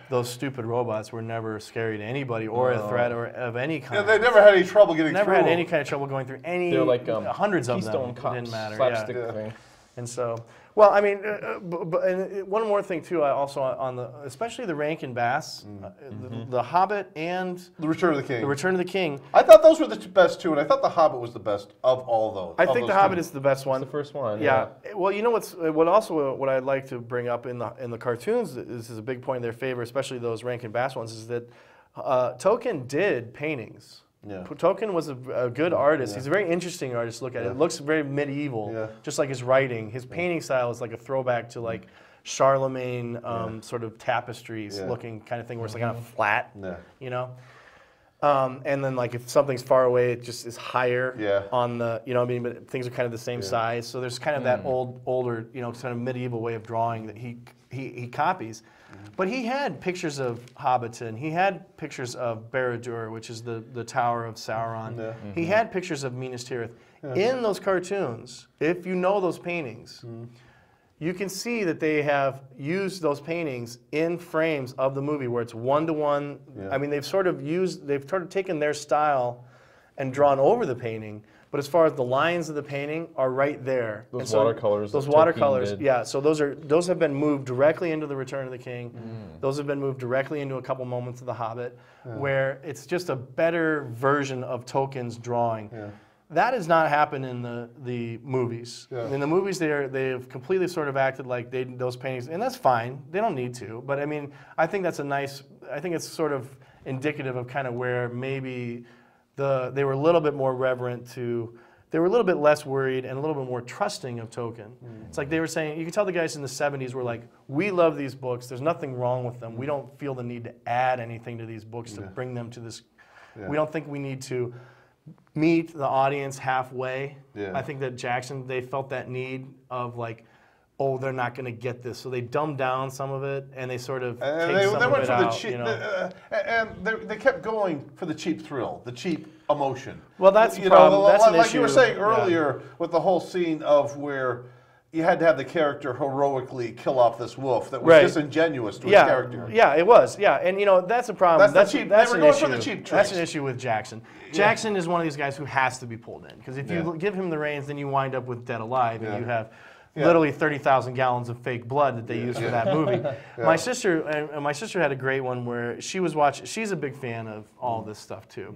those stupid robots were never scary to anybody or a threat or of any kind. Yeah, they never had any trouble getting through. Never had any kind of trouble going through any. They're like hundreds of them. Keystone Cops, didn't matter. slapstick thing. And so, well, I mean, and one more thing too. I also on especially the Rankin Bass, the Hobbit and the Return of the King. The Return of the King. I thought those were the best two, and I thought the Hobbit was the best of all those. I think the Hobbit is the best one. It's the first one. Yeah. Well, you know what I'd like to bring up in the cartoons. This is a big point in their favor, especially those Rankin Bass ones, is that Tolkien did paintings. Yeah. Tolkien was a good artist. He's a very interesting artist to look at. It looks very medieval, just like his writing. His painting style is like a throwback to like Charlemagne sort of tapestries looking kind of thing, where it's like kind of flat, you know. And then like if something's far away, it just is higher Yeah. on the, you know what I mean? But things are kind of the same size. So there's kind of that older, you know, kind of medieval way of drawing that he copies. But he had pictures of Hobbiton. He had pictures of Barad-dûr, which is the Tower of Sauron. Yeah. He had pictures of Minas Tirith. In those cartoons, if you know those paintings, you can see that they have used those paintings in frames of the movie where it's one-to-one. I mean, they've sort of taken their style and drawn over the painting, but as far as the lines of the painting are right there. Those And so watercolors. Those that watercolors, Tolkien did. yeah. So those have been moved directly into The Return of the King. Those have been moved directly into a couple moments of The Hobbit, where it's just a better version of Tolkien's drawing. That has not happened in the movies. In the movies, they've completely sort of acted like those paintings, and that's fine. They don't need to. But I mean, I think that's I think it's sort of indicative of kind of where maybe they were a little bit more reverent to. They were a little bit less worried and a little bit more trusting of Tolkien. It's like they were saying, you can tell the guys in the 70s were like, we love these books. There's nothing wrong with them. We don't feel the need to add anything to these books to bring them to this. We don't think we need to meet the audience halfway. I think that Jackson, they felt that need of like, oh, they're not going to get this. So they dumbed down some of it, and they sort of take some of it out. And they kept going for the cheap thrill, the cheap emotion. Well, that's the problem. That's an like issue. you were saying earlier with the whole scene of where you had to have the character heroically kill off this wolf that was disingenuous to his character. Yeah, it was. Yeah, and you know that's a problem. That's an issue. For the cheap That's tricks. an issue with Jackson. Jackson is one of these guys who has to be pulled in because if you give him the reins, then you wind up with Dead Alive, and you have literally 30,000 gallons of fake blood that they used for that movie. My sister had a great one where she was watching. She's a big fan of all this stuff too,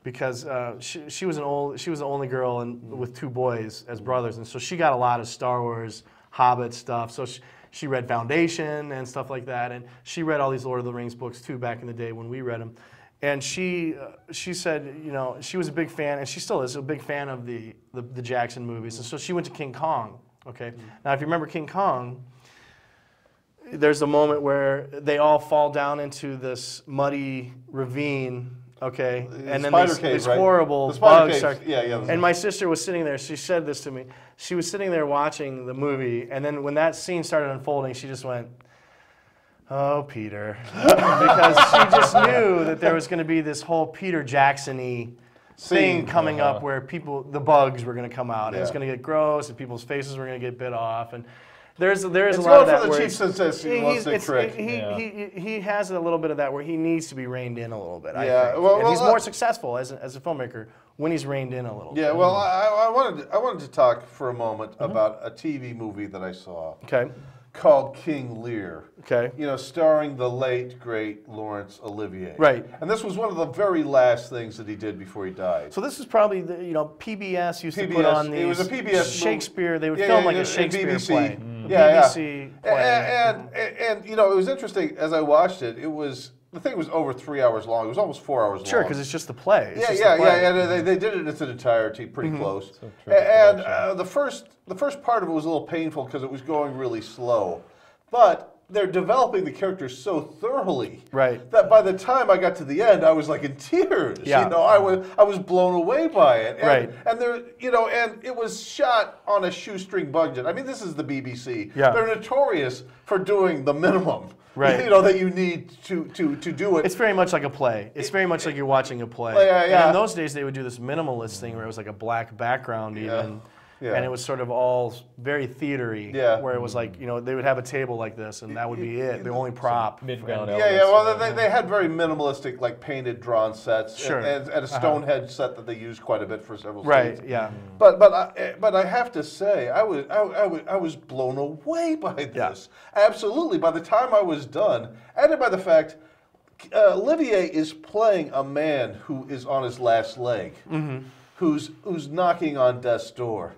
because she was the only girl with two boys as brothers, and so she got a lot of Star Wars, Hobbit stuff. So she read Foundation and stuff like that, and she read all these Lord of the Rings books too back in the day when we read them. And she said, you know, she was a big fan, and she still is a big fan of the Jackson movies, and so she went to King Kong. Okay, now if you remember King Kong, there's a moment where they all fall down into this muddy ravine. Okay, and then these horrible bugs start. And my sister was sitting there. She said this to me. She was sitting there watching the movie, and then when that scene started unfolding, she just went, "Oh, Peter," because she just knew that there was going to be this whole Peter Jackson-y thing coming up where the bugs were going to come out, and it was going to get gross, and people's faces were going to get bit off, and there's a lot of that where he has a little bit of that where he needs to be reined in a little bit. I think. And he's more successful as a filmmaker when he's reined in a little bit. Yeah, well, I wanted to talk for a moment about a TV movie that I saw. Okay. Called King Lear. Okay. You know, starring the late, great Laurence Olivier. Right. And this was one of the very last things that he did before he died. So this is probably PBS used to put on these. It was a PBS Shakespeare. They would film like a Shakespeare BBC play. BBC play. And you know, it was interesting as I watched it. The thing was over 3 hours long. It was almost 4 hours long. Sure, because it's just the play. And they did it in its entirety, pretty close. And the first part of it was a little painful because it was going really slow, but they're developing the characters so thoroughly that by the time I got to the end, I was like in tears. Yeah. You know, I was blown away by it. And there, you know, and it was shot on a shoestring budget. I mean, this is the BBC. Yeah. They're notorious for doing the minimum. Right. You know, that you need to do it. It's very much like a play. It's very much like you're watching a play. And in those days, they would do this minimalist thing where it was like a black background even. And it was sort of all very theatery, where it was like, you know, they would have a table like this, and that would be it, the only prop. Mid-ground well, they had very minimalistic, like painted, drawn sets, Sure. and a Stonehenge set that they used quite a bit for several Right, scenes. yeah. But I have to say, I was blown away by this. Absolutely. By the time I was done, and by the fact, Olivier is playing a man who is on his last leg, who's knocking on death's door.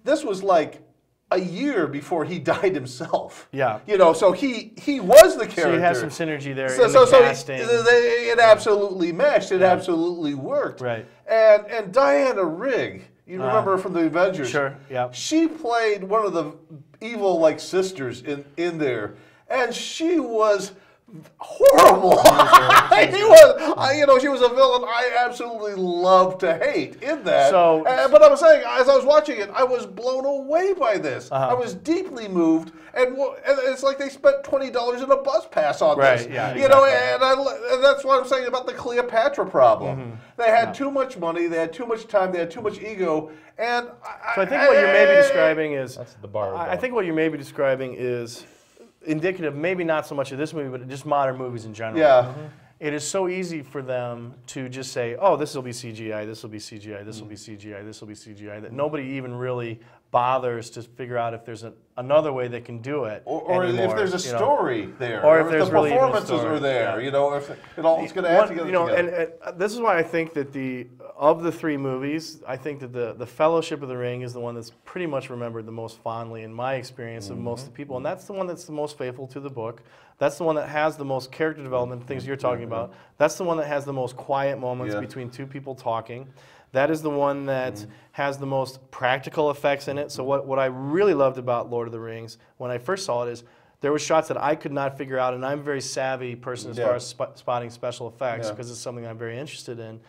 This was like a year before he died himself. Yeah. You know, so he was the character. So you have some synergy there in the casting. It absolutely meshed. It absolutely worked. Right. And Diana Rigg, you remember her from the Avengers. Sure, yeah. She played one of the evil, like, sisters in there. And she was horrible. He was, you know, she was a villain I absolutely loved to hate in that. So, but I was saying, as I was watching it, I was blown away by this. I was deeply moved, and it's like they spent $20 in a bus pass on this. Yeah, you know, and that's what I'm saying about the Cleopatra problem. They had too much money, they had too much time, they had too much ego, and so I think what you're maybe describing is that's the bar. I think what you're maybe describing is indicative, maybe not so much of this movie, but just modern movies in general. Yeah. It is so easy for them to just say, oh, this will be CGI, this will be CGI, this will be CGI, this will be CGI, that nobody even really bothers to figure out if there's another way they can do it. Or anymore, if there's a story there. Or if there's the really even a performances story. are there. Yeah. You know, if it all it's going to add together. You know, together. and this is why I think that of the three movies, I think that the Fellowship of the Ring is the one that's pretty much remembered the most fondly in my experience of most of the people. And that's the one that's the most faithful to the book. That's the one that has the most character development, things you're talking about. That's the one that has the most quiet moments between two people talking. That is the one that has the most practical effects in it. So what I really loved about Lord of the Rings when I first saw it is there were shots that I could not figure out, and I'm a very savvy person as far as spotting special effects because it's something I'm very interested in.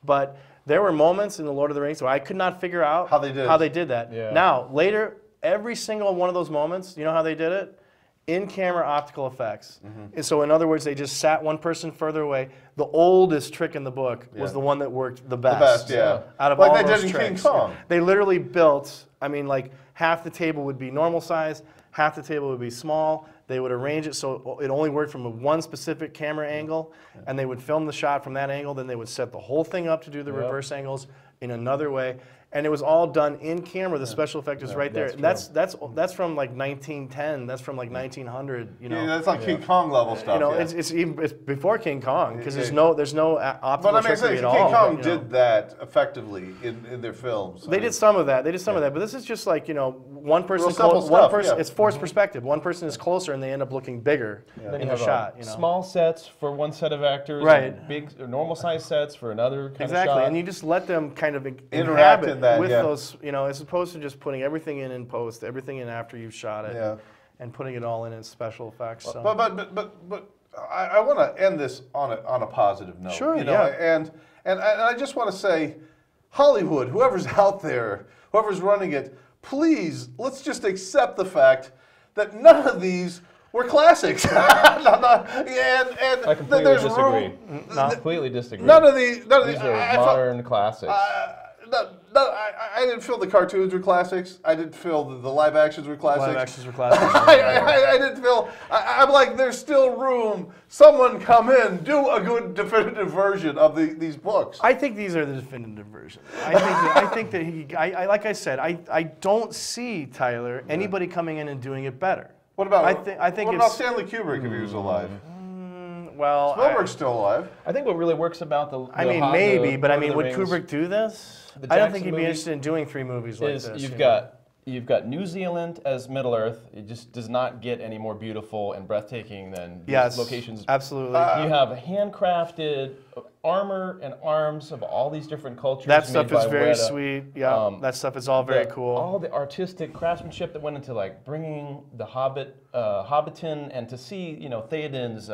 But there were moments in the Lord of the Rings where I could not figure out how they did that. Yeah. Now, later, every single one of those moments, you know how they did it? In-camera optical effects. And so in other words, they just sat one person further away. The oldest trick in the book was the one that worked the best. Out of all like they those did in tricks. King Kong. They literally built, I mean, like half the table would be normal size, half the table would be small. They would arrange it so it only worked from one specific camera angle, and they would film the shot from that angle. Then they would set the whole thing up to do the reverse angles in another way. And it was all done in camera. The special effect is right there. That's from like 1910. That's from like 1900. You know, that's like King Kong level stuff. You know, it's before King Kong because there's no optical but I mean, trickery at all. King Kong you know. did that effectively in their films. They did some of that. They did some of that. But this is just like, you know, one person. Stuff, It's forced perspective. One person is closer, and they end up looking bigger in the shot. You know? Small sets for one set of actors, right? And big or normal size sets for another kind exactly. of shot. And you just let them kind of interact inhabit in that, with those, you know, as opposed to just putting everything in post, everything in after you've shot it, and putting it all in as special effects. So. But I want to end this on a positive note. Sure. You know, and I just want to say, Hollywood, whoever's out there, whoever's running it, please let's just accept the fact that none of these were classics. I completely disagree. Completely disagree. None of these are modern classics. I didn't feel the cartoons were classics. I didn't feel the live actions were classics. Live actions were classics. I didn't feel. I'm like, there's still room. Someone come in, do a good definitive version of these books. I think these are the definitive versions. I think that like I said, I don't see, Tyler, anybody coming in and doing it better. What about what about Stanley Kubrick if he was alive? Well, Spielberg's still alive. I think what really works about the I mean, maybe, but I mean, would Kubrick do this? I don't think he'd be interested in doing 3 movies like this. You've got New Zealand as Middle Earth. It just does not get any more beautiful and breathtaking than these locations. Absolutely. You have handcrafted armor and arms of all these different cultures. That stuff made is by very Weta. sweet. Yeah, that stuff is all very cool. All the artistic craftsmanship that went into like bringing the Hobbiton, and to see, you know, Theoden's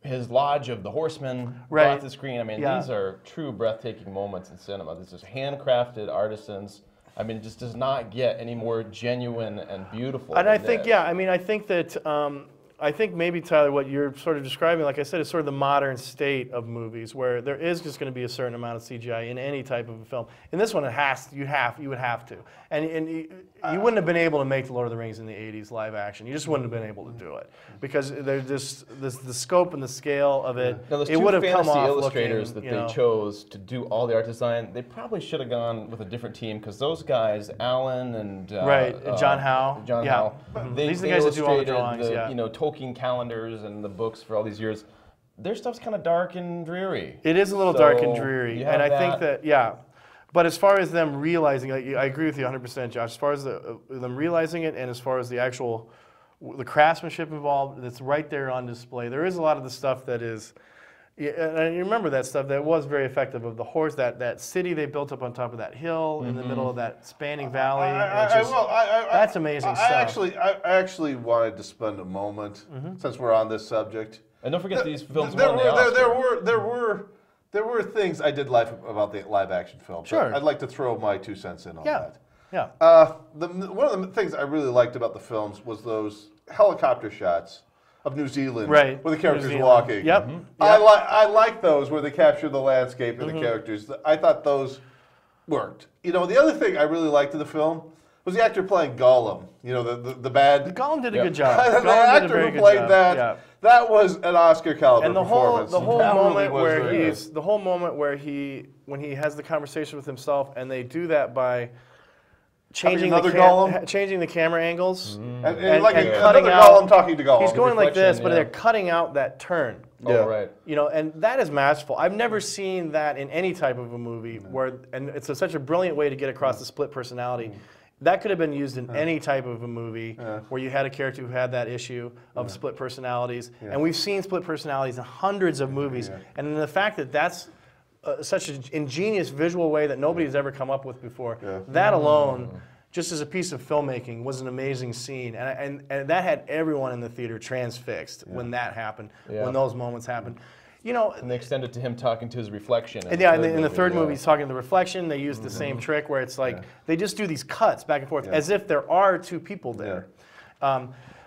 his Lodge of the Horsemen brought to the screen. I mean, these are true breathtaking moments in cinema. This is handcrafted artisans. I mean, it just does not get any more genuine and beautiful. And I think, I mean, I think that, I think maybe, Tyler, what you're sort of describing, like I said, is sort of the modern state of movies where there is just going to be a certain amount of CGI in any type of a film. In this one, you would have to. And you wouldn't have been able to make The Lord of the Rings in the 80s live action. You just wouldn't have been able to do it. Because there's just the scope and the scale of it, now, those it would have come off illustrators looking, that they chose to do all the art design, they probably should have gone with a different team, because those guys, Alan and John Howe. These are the guys that do all the drawings. You know, Tolkien calendars and the books for all these years. Their stuff's kind of dark and dreary. It is a little dark and dreary, and I think that But as far as them realizing, I agree with you 100%, Josh. As far as them realizing it, and as far as the actual craftsmanship involved, that's right there on display. There is a lot of the stuff that is, Yeah, and you remember that stuff. That was very effective. Of the horse, that city they built up on top of that hill in the middle of that spanning valley. That's amazing stuff. I actually wanted to spend a moment, since we're on this subject. And don't forget these films. There were things I did like about the live action film. Sure. I'd like to throw my 2 cents in on that. Yeah. One of the things I really liked about the films was those helicopter shots of New Zealand, right, where the characters walking. Yep. I like those where they capture the landscape and the characters. I thought those worked. You know, the other thing I really liked in the film was the actor playing Gollum. You know, the bad. Gollum did a good job. The actor who played that, that was an Oscar caliber performance. And the whole moment where when he has the conversation with himself, and they do that by changing the camera angles and cutting out Gollum talking to Gollum. He's going like this, but they're cutting out that turn. Oh, right. You know, and that is masterful. I've never seen that in any type of a movie and it's such a brilliant way to get across the split personality. That could have been used in any type of a movie where you had a character who had that issue of split personalities. And we've seen split personalities in hundreds of movies. And the fact that that's such an ingenious visual way that nobody's ever come up with before, that alone, just as a piece of filmmaking, was an amazing scene. And that had everyone in the theater transfixed when that happened, when those moments happened. You know, and they extended to him talking to his reflection. And in the third movie, he's talking to the reflection. They use the same trick where it's like they just do these cuts back and forth as if there are two people there.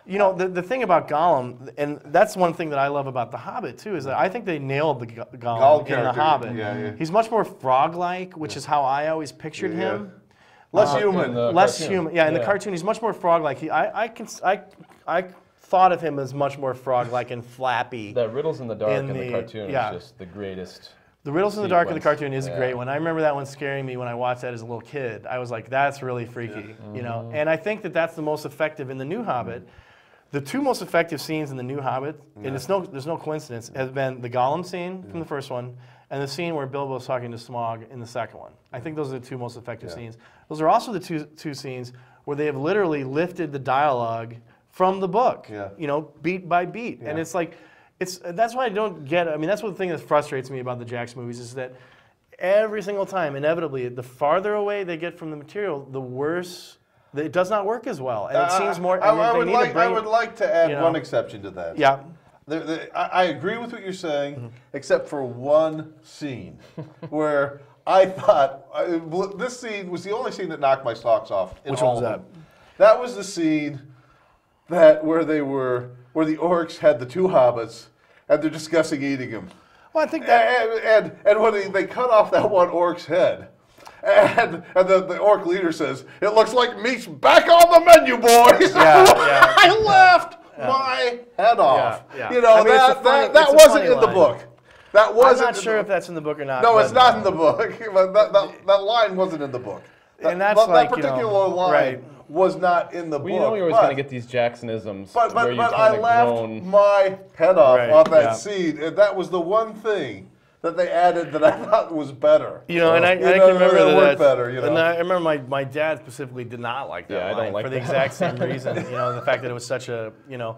You know, the thing about Gollum, and that's one thing that I love about The Hobbit too, is that I think they nailed the Gollum in The Hobbit. He's much more frog-like, which is how I always pictured him. Less human. Less human. Yeah, in the cartoon, he's much more frog-like. I thought of him as much more frog-like and flappy. The riddles in the dark in the cartoon is just the greatest. The riddles in the dark in the cartoon is a great one. I remember that one scaring me when I watched that as a little kid. I was like, that's really freaky, you know. And I think that that's the most effective in the New Hobbit. The two most effective scenes in the New Hobbit, and there's no coincidence, has been the Gollum scene from the first one and the scene where Bilbo's talking to Smaug in the second one. I think those are the two most effective scenes. Those are also the two scenes where they have literally lifted the dialogue from the book, you know, beat by beat. And it's like, that's why I don't get it. I mean, that's one thing that frustrates me about the Jackson movies is that every single time, inevitably, the farther away they get from the material, the worse. It does not work as well, and it seems more. I would like to add one exception to that. Yeah. I agree with what you're saying, except for one scene where I thought this scene was the only scene that knocked my socks off. Which one was that? That was the scene where the orcs had the two hobbits and they're discussing eating them. Well, I think that and when they cut off that one orc's head. And the orc leader says, "It looks like meat's back on the menu, boys." I laughed my head off. You know, I mean, that wasn't in the book. That wasn't. I'm not sure if that's in the book or not. No, it's not in the book. That line wasn't in the book. And that's that particular line was not in the book. Well, you know you're always going to get these Jacksonisms. But I laughed my head off that scene, and that was the one thing that they added that I thought was better. You know, and I can remember that worked better. You know, and I remember my dad specifically did not like that line for the exact same reason. You know, the fact that it was such a, you know,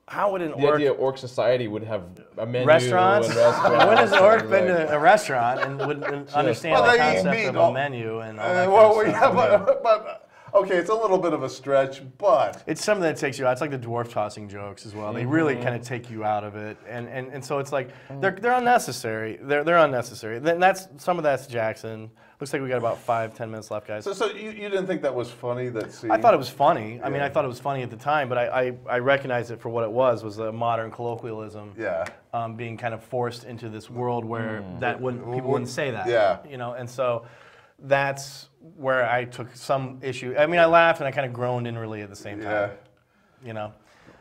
how would an orc? The idea of Orc Society would have a menu restaurants. and restaurants. When has an orc been to a restaurant and would understand the concept of a menu and all that kind of stuff? But okay, it's a little bit of a stretch, but it's something that takes you out. It's like the dwarf tossing jokes as well. They really kind of take you out of it, and so it's like they're unnecessary. They're unnecessary. Then some of that's Jackson. Looks like we got about 5-10 minutes left, guys. So you didn't think that was funny, that scene? I thought it was funny. I mean, I thought it was funny at the time, but I recognized it for what it was a modern colloquialism. Being kind of forced into this world where people wouldn't say that. You know, and so that's where I took some issue. I mean, I laughed and I kind of groaned inwardly at the same time. You know.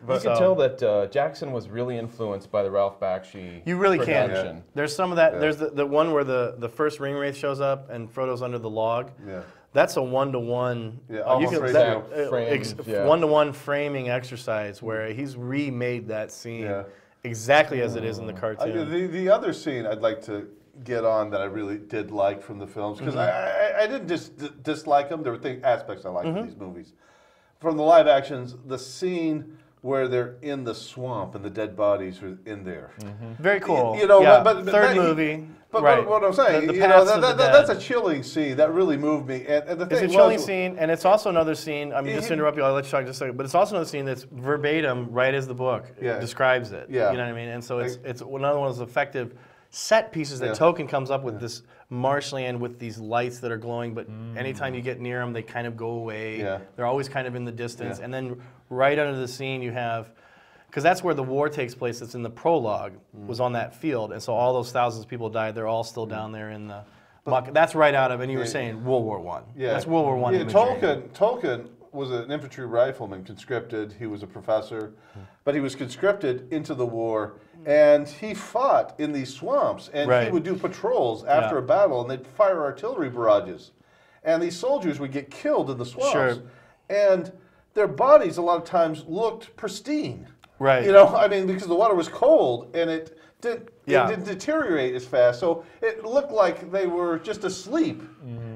But you can tell that Jackson was really influenced by the Ralph Bakshi You really production. can. There's some of that. There's the one where the first ring wraith shows up and Frodo's under the log. That's a one-to-one. One-to-one framing exercise where he's remade that scene exactly as it is in the cartoon. The other scene I'd like to get on that I really did like from the films, because I didn't just dislike them. There were aspects I liked in these movies. From the live actions, the scene where they're in the swamp and the dead bodies are in there. Very cool. You know, yeah. but Third that, movie. But right. what I'm saying, the you know, paths of the that's a dead. chilling scene. That really moved me. And the thing It's a chilling was, scene, and it's also another scene. I mean, just to interrupt you, I'll let you talk just a second. But it's also another scene that's verbatim, right as the book describes it. Yeah. You know what I mean? And so it's another one of those effective set pieces that Tolkien comes up with this marshland with these lights that are glowing, but anytime you get near them, they kind of go away. Yeah. They're always kind of in the distance. And then right under the scene, you have, because that's where the war takes place, that's in the prologue, was on that field. And so all those thousands of people died. They're all still down there in the muck. That's right out of, and you were saying World War I. Yeah. That's World War I imagery. Tolkien was an infantry rifleman, conscripted. He was a professor, but he was conscripted into the war, and he fought in these swamps, and he would do patrols after a battle, and they'd fire artillery barrages, and these soldiers would get killed in the swamps, and their bodies a lot of times looked pristine. Right. You know, I mean, because the water was cold, and it didn't deteriorate as fast, so it looked like they were just asleep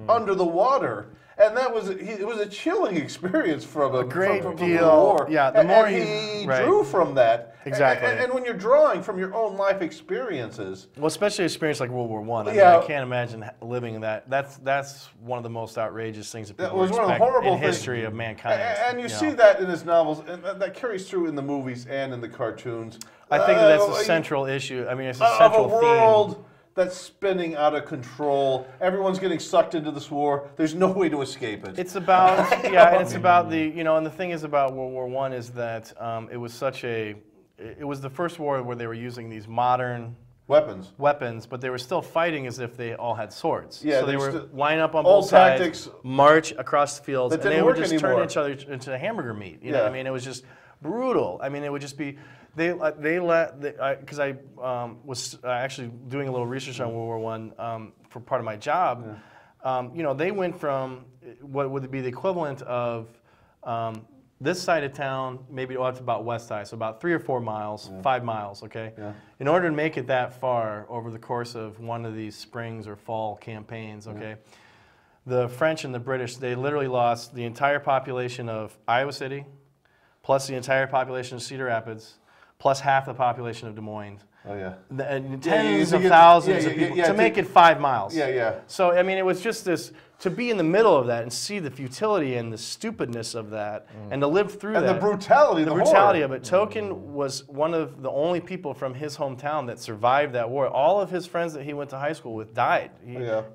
under the water. And that was it was a chilling experience from him. From the war. Yeah, the more he drew from that. Exactly. And when you're drawing from your own life experiences. Well, especially an experience like World War I. I mean, I can't imagine living in that. That's one of the most outrageous things that people expect in history of mankind. And you see that in his novels, and that carries through in the movies and in the cartoons. I think that's a central issue. I mean, it's a central theme. Of a world that's spinning out of control. Everyone's getting sucked into this war. There's no way to escape it. It's about, and it's about the, and the thing is about World War I is that it was it was the first war where they were using these modern weapons, but they were still fighting as if they all had swords. Yeah, so they were lining up on both sides, march across the fields, and they would just turn each other into hamburger meat. You know what I mean? It was just brutal. I mean, it would just be, because I was actually doing a little research on World War I for part of my job. They went from what would be the equivalent of this side of town, maybe it's about west side, so about 3 or 4 miles, 5 miles, okay? Yeah. In order to make it that far over the course of one of these springs or fall campaigns, okay, the French and the British, they literally lost the entire population of Iowa City, plus the entire population of Cedar Rapids, plus half the population of Des Moines. Oh, yeah. And tens of thousands of people to make it 5 miles. Yeah, yeah. So, I mean, it was just this, to be in the middle of that and see the futility and the stupidness of that and to live through that. And the brutality, the brutality of it. Tolkien was one of the only people from his hometown that survived that war. All of his friends that he went to high school with died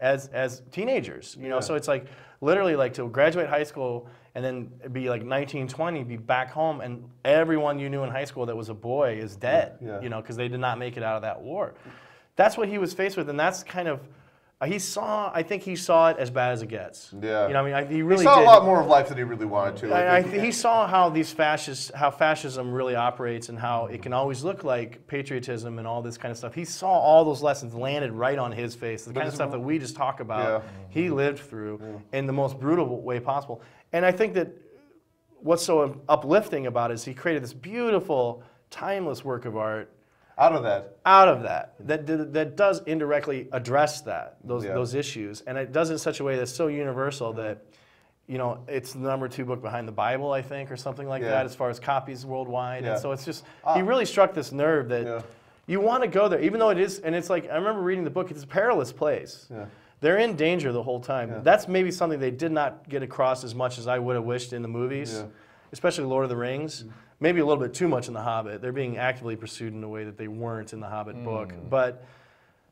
as teenagers. So it's like, literally like to graduate high school and then be like 19, 20, be back home, and everyone you knew in high school that was a boy is dead, because they did not make it out of that war. That's what he was faced with, and that's kind of, I think he saw it as bad as it gets. Yeah. I mean, he really saw did. a lot more of life than he really wanted to. He saw how how fascism really operates and how it can always look like patriotism and all this kind of stuff. He saw all those lessons landed right on his face, the kind of stuff that we just talk about. He lived through in the most brutal way possible. And I think that what's so uplifting about it is he created this beautiful, timeless work of art. Out of that does indirectly address those issues, and it does it in such a way that's so universal that, it's the #2 book behind the Bible, I think, or something like that, as far as copies worldwide. And so it's just, he really struck this nerve that you want to go there, even though it is, and it's like, I remember reading the book, it's a perilous place. They're in danger the whole time. That's maybe something they did not get across as much as I would have wished in the movies, especially Lord of the Rings. Maybe a little bit too much in The Hobbit. They're being actively pursued in a way that they weren't in the Hobbit book. But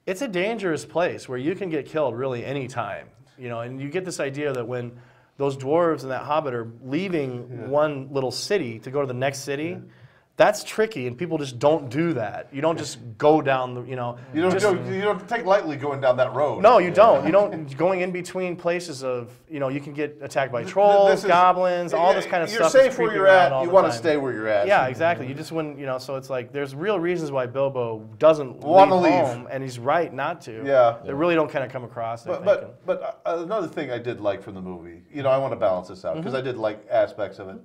it's a dangerous place where you can get killed really any time. And you get this idea that when those dwarves and that Hobbit are leaving one little city to go to the next city, that's tricky, and people just don't do that. You don't just go down the, you don't take lightly going down that road. No, you don't. You don't, going in between places of, you can get attacked by trolls, goblins, all this kind of stuff. You're safe where you're at, you want to stay where you're at. Yeah, exactly. You just wouldn't, so it's like, there's real reasons why Bilbo doesn't want to leave home, and he's right not to. Yeah. They really don't kind of come across, But another thing I did like from the movie, I want to balance this out, because I did like aspects of it.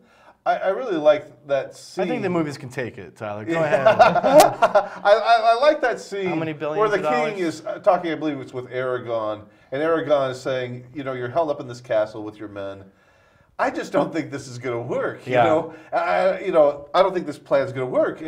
I really like that scene. I think the movies can take it, Tyler. Go ahead. I like that scene. How many billions where the of dollars? king is talking, I believe it's with Aragorn, and Aragorn is saying, you're held up in this castle with your men. I just don't think this is going to work. Yeah. You know, I don't think this plan is going to work.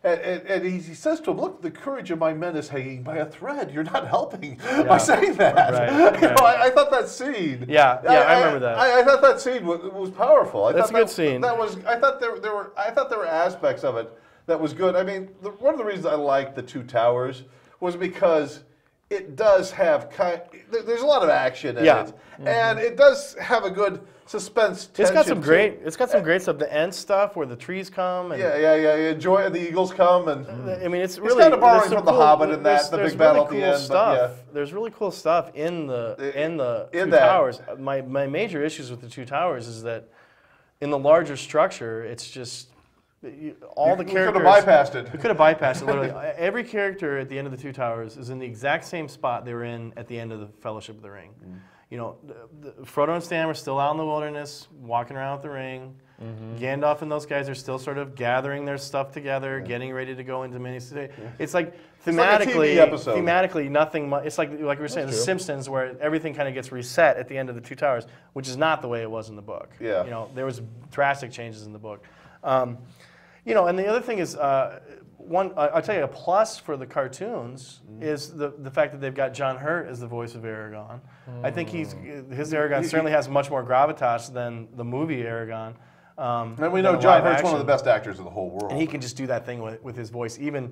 And he says to him, look, the courage of my men is hanging by a thread. You're not helping by saying that. Right, You know, I thought that scene. Yeah, I remember that. I thought that scene was powerful. That's a good scene. I thought there were aspects of it that was good. I mean, one of the reasons I liked the Two Towers was because it does have there's a lot of action in it, and it does have a good suspense tension. It's got some great stuff. The end stuff where the trees come. And Enjoy the eagles come, and I mean, it's really kind of borrowing some from the Hobbit and that the big battle at the end. Stuff. There's really cool stuff in the Two Towers. My major issues with the Two Towers is that in the larger structure, it's just all the characters. We could have bypassed it. We could have bypassed it. Literally, every character at the end of the Two Towers is in the exact same spot they were in at the end of the Fellowship of the Ring. You know, Frodo and Sam are still out in the wilderness, walking around with the ring. Gandalf and those guys are still sort of gathering their stuff together, getting ready to go into mini city. It's like thematically, nothing. It's like we were saying, The Simpsons, where everything kind of gets reset at the end of the Two Towers, which is not the way it was in the book. Yeah. You know, there was drastic changes in the book. You know, and the other thing is, I'll tell you, a plus for the cartoons is the fact that they've got John Hurt as the voice of Aragorn. I think his Aragorn certainly has much more gravitas than the movie Aragorn. And we know John Hurt's one of the best actors in the whole world. And he can just do that thing with his voice. Even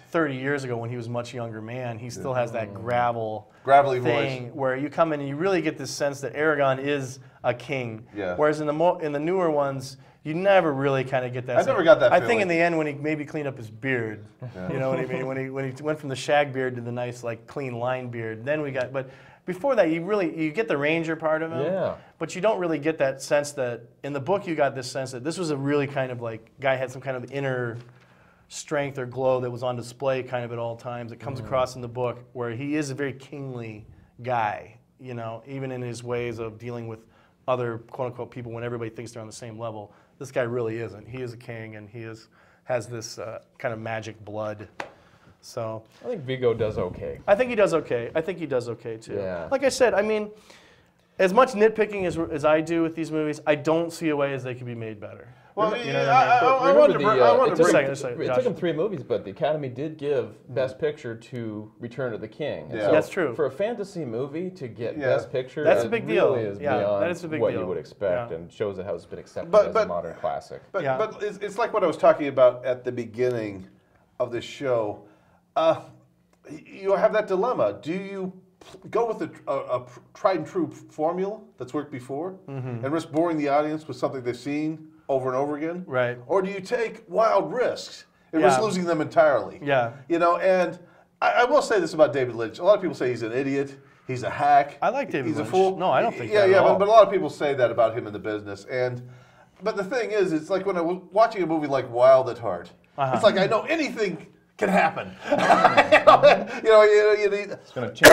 30 years ago when he was a much younger man, he still has that gravelly thing voice where you come in and you really get this sense that Aragorn is a king. Yeah. Whereas in the newer ones, you never really kind of get that. I never got that I feeling. think in the end when he maybe cleaned up his beard, you know what I mean? When he went from the shag beard to the nice like clean line beard, then we got. But before that, you get the ranger part of him, but you don't really get that sense that in the book you got this sense that this was a really kind of like guy had some kind of inner strength or glow that was on display kind of at all times. It comes across in the book where he is a very kingly guy, you know, even in his ways of dealing with other quote unquote people when everybody thinks they're on the same level. This guy really isn't. He is a king, and has this kind of magic blood. So I think Viggo does okay. I think he does okay. I think he does okay too. Yeah. Like I said, I mean, as much nitpicking as I do with these movies, I don't see a way as they could be made better. Well, you know what I mean? It took him 3 movies, but the Academy did give Best Picture to Return of the King. Yeah. So that's true. For a fantasy movie to get Best Picture, that's a big deal. Really is yeah, beyond that is a big what deal. you would expect, and shows it how it's been accepted as a modern classic. But it's like what I was talking about at the beginning of this show. You have that dilemma. Do you go with a tried and true formula that's worked before and risk boring the audience with something they've seen over and over again? Right. Or do you take wild risks and risk losing them entirely? Yeah. You know, and I will say this about David Lynch. A lot of people say he's an idiot. He's a hack. I like David Lynch. He's a fool. No, I don't think that at all. But a lot of people say that about him in the business. But the thing is, it's like when I was watching a movie like Wild at Heart. It's like I know anything can happen. It's going to change.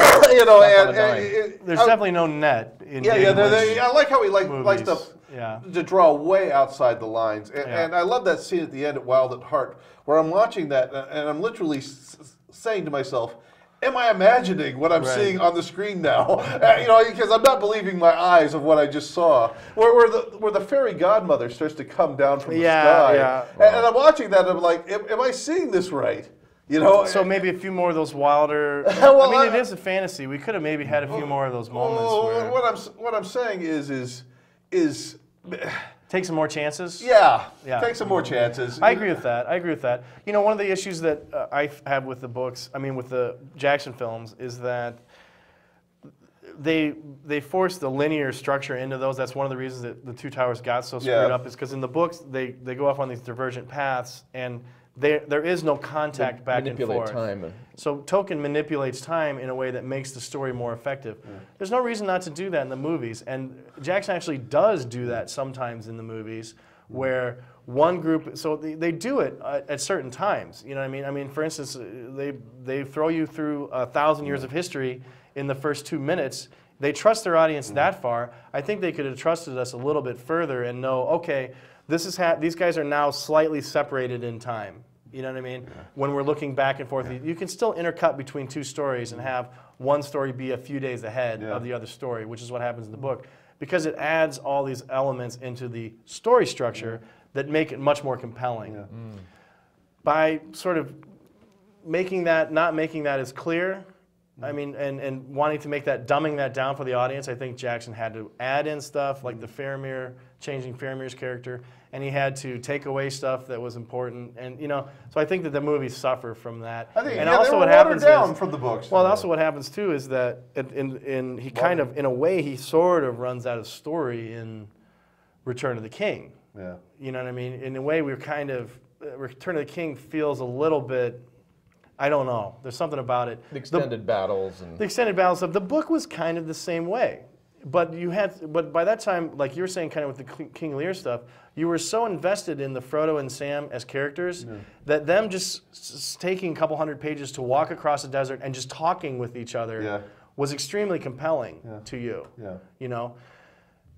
There's definitely no net in I like how he likes to draw way outside the lines, and I love that scene at the end at Wild at Heart where I'm watching that and I'm literally saying to myself, am I imagining what I'm seeing on the screen now? Because I'm not believing my eyes of what I just saw. Where the fairy godmother starts to come down from the sky. Yeah. And I'm watching that and I'm like, am I seeing this right? You know? So maybe a few more of those wilder. I mean, it is a fantasy. We could have maybe had a few more of those moments. What I'm saying is take some more chances. Yeah. Take some more chances. I agree with that. You know, one of the issues that I have with the books, I mean, with the Jackson films, is that they forced the linear structure into those. That's one of the reasons that the Two Towers got so screwed up, is because in the books they go off on these divergent paths, and there is no contact back and forth. Time. So Tolkien manipulates time in a way that makes the story more effective. There's no reason not to do that in the movies, and Jackson actually does do that sometimes in the movies, where one group, so they do it at certain times. You know what I mean? I mean, for instance, they throw you through 1,000 years of history in the first 2 minutes. They trust their audience that far. I think they could have trusted us a little bit further and know, okay, these guys are now slightly separated in time. You know what I mean? When we're looking back and forth, you can still intercut between 2 stories and have one story be a few days ahead of the other story, which is what happens in the book. because it adds all these elements into the story structure that make it much more compelling. Yeah. By sort of not making that as clear, I mean, and wanting to make that, dumbing that down for the audience, I think Jackson had to add in stuff like the Faramir, changing Faramir's character, and he had to take away stuff that was important, and so I think that the movies suffer from that. I think and also also they were what watered happens down is, from the books. well, also what happens too is that he kind of, in a way, he sort of runs out of story in Return of the King. Yeah. You know what I mean? In a way, we're kind of, Return of the King feels a little bit, I don't know. There's something about it. The extended battles and the extended battles of the book was kind of the same way, but by that time, like you were saying, kind of with the King Lear stuff, you were so invested in the Frodo and Sam as characters that them just taking a couple hundred pages to walk across the desert and just talking with each other was extremely compelling to you. Yeah. You know,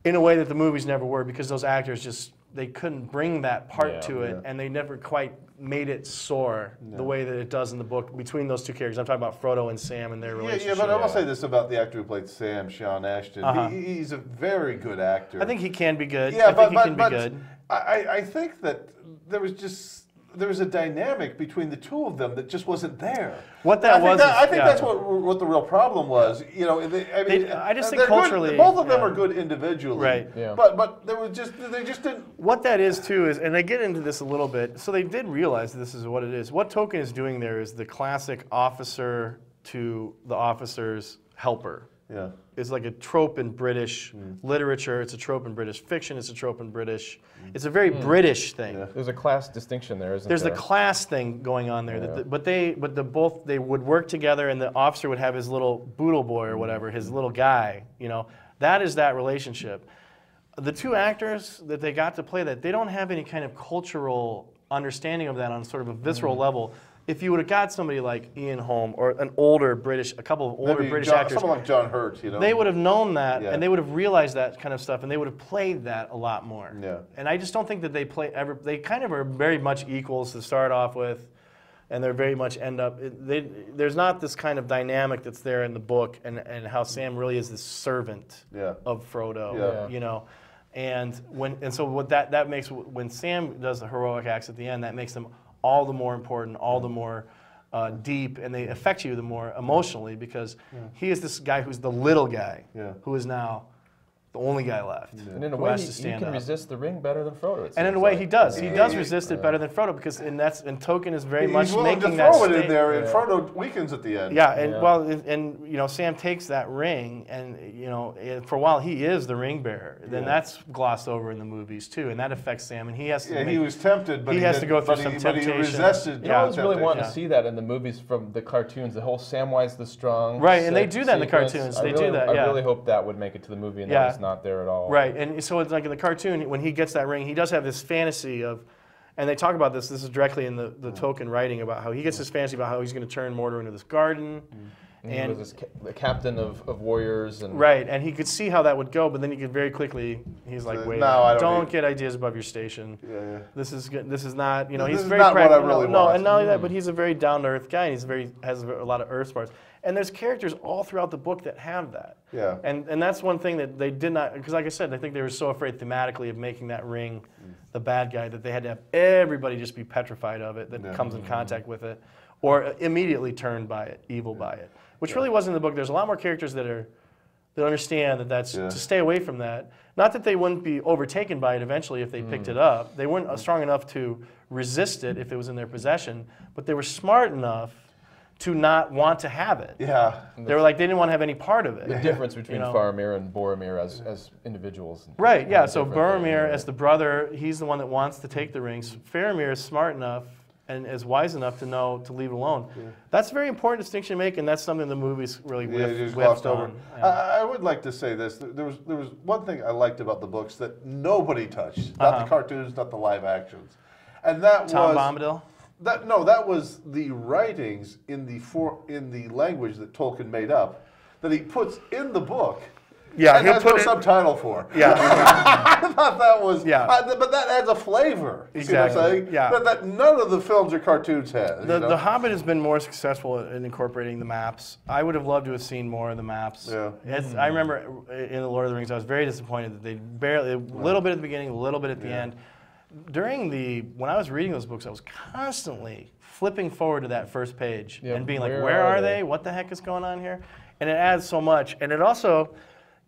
in a way that the movies never were, because those actors they couldn't bring that part to it, and they never quite made it soar the way that it does in the book between those two characters. I'm talking about Frodo and Sam and their relationship. Yeah, but I will say this about the actor who played Sam, Sean Ashton. He's a very good actor. I think he can be good. Yeah, I think he can be good. I think that there was a dynamic between the two of them that just wasn't there. What that was, I think that's what the real problem was. You know, I just think culturally, good, both of them are good individually, right? Yeah. But they just didn't. What that is too is, and they get into this a little bit. So they did realize this is what it is. What Tolkien is doing there is the classic officer to the officer's helper. Yeah. It's like a trope in British literature. It's a trope in British fiction. It's a trope in British. It's a very British thing. Yeah. There's a class distinction there, isn't there? There's the class thing going on there. But they would work together, and the officer would have his little boodle boy or whatever, his little guy. You know, that is that relationship. The two actors that they got to play that, they don't have any kind of cultural understanding of that on sort of a visceral level. If you would have got somebody like Ian Holm or a couple of older British actors, someone like John Hurt, they would have known that, and they would have realized that kind of stuff, and they would have played that a lot more. Yeah. And I just don't think that they kind of are very much equals to start off with, and they're very much end up. There's not this kind of dynamic that's there in the book, and how Sam really is this servant of Frodo. Yeah. You know. And so what that makes, when Sam does the heroic acts at the end, that makes them all the more important, all the more deep, and they affect you the more emotionally, because he is this guy who's the little guy, who is now the only guy left. And in a way, he can resist the ring better than Frodo. And in a way, he does. He does resist it better than Frodo, because and Tolkien is very much making that He's willing to throw it in there, and Frodo weakens at the end. Yeah, and you know, Sam takes that ring, and you know, for a while he is the ring bearer. Then that's glossed over in the movies too, and that affects Sam, and he has to. He was tempted, but he has to go through some temptation. But he resisted. I was really wanting to see that in the movies from the cartoons. The whole Samwise the Strong. Right, and they do that in the cartoons. They do that. I really hope that would make it to the movie, and that was not there at all. Right. And so it's like in the cartoon, when he gets that ring, he does have this fantasy of, and they talk about this is directly in the Tolkien writing, about how he gets this fantasy about how he's going to turn Mordor into this garden. And he was the captain of warriors. And right, and he could see how that would go, but then he could very quickly, he's like, wait, don't get ideas above your station. Yeah. This is good. This is not, you know, this he's is very not practical. what I really no, want. and not only that, but he's a very down-to-earth guy, and has a lot of earth smarts. And there's characters all throughout the book that have that. Yeah. And that's one thing that they did not, because like I said, I think they were so afraid thematically of making that ring the bad guy that they had to have everybody just be petrified of it that comes in contact with it, or immediately turned by it, evil by it, which really wasn't in the book. There's a lot more characters that understand that that's to stay away from that. Not that they wouldn't be overtaken by it eventually if they picked it up. They weren't strong enough to resist it if it was in their possession, but they were smart enough to not want to have it. Yeah. They were like, they didn't want to have any part of it. The difference between Faramir and Boromir as individuals. Right, yeah, so Boromir as the brother, he's the one that wants to take the rings. Faramir is smart enough and is wise enough to know to leave it alone. That's a very important distinction to make, and that's something the movies really whiffed over. I would like to say this. There was one thing I liked about the books that nobody touched. Not the cartoons, not the live actions. And that Tom was... Bombadil? That was the writings in the language that Tolkien made up, that he puts in the book. Yeah, and he'll has put no it- subtitle for. Yeah. I thought that was. Yeah. But that adds a flavor. You see what I'm Exactly, saying? yeah. That none of the films or cartoons had. The Hobbit has been more successful in incorporating the maps. I would have loved to have seen more of the maps. Yeah. I remember in The Lord of the Rings, I was very disappointed that they barely, a little bit at the beginning, a little bit at the end. When I was reading those books, I was constantly flipping forward to that first page and being like, where are they? What the heck is going on here? And it adds so much. And it also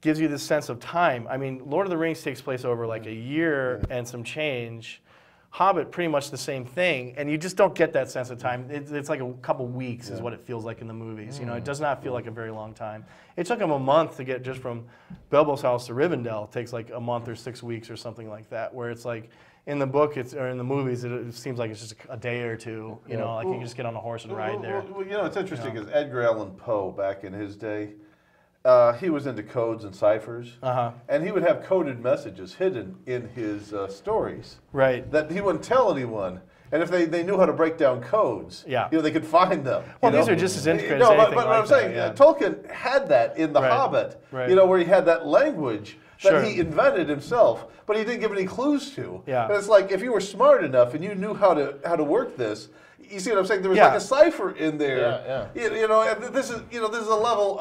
gives you this sense of time. I mean, Lord of the Rings takes place over like a year and some change. Hobbit, pretty much the same thing, and you just don't get that sense of time. It's like a couple weeks is what it feels like in the movies. You know, it does not feel like a very long time. It took them a month to get just from Bilbo's house to Rivendell. It takes like a month or 6 weeks or something like that, where it's like in the book or in the movies, it seems like it's just a day or two. You know, like you can just get on a horse and ride there. Well, you know, it's interesting because Edgar Allan Poe, back in his day, he was into codes and ciphers, and he would have coded messages hidden in his stories. Right. That he wouldn't tell anyone. And if they knew how to break down codes, you know, they could find them. Well, you these know? are just as intricate No, as anything but what like I'm saying, that, Tolkien had that in The Hobbit, you know, where he had that language that he invented himself, but he didn't give any clues to. Yeah. And it's like, if you were smart enough and you knew how to work this, you see what I'm saying? There was like a cipher in there. You know, and this is a level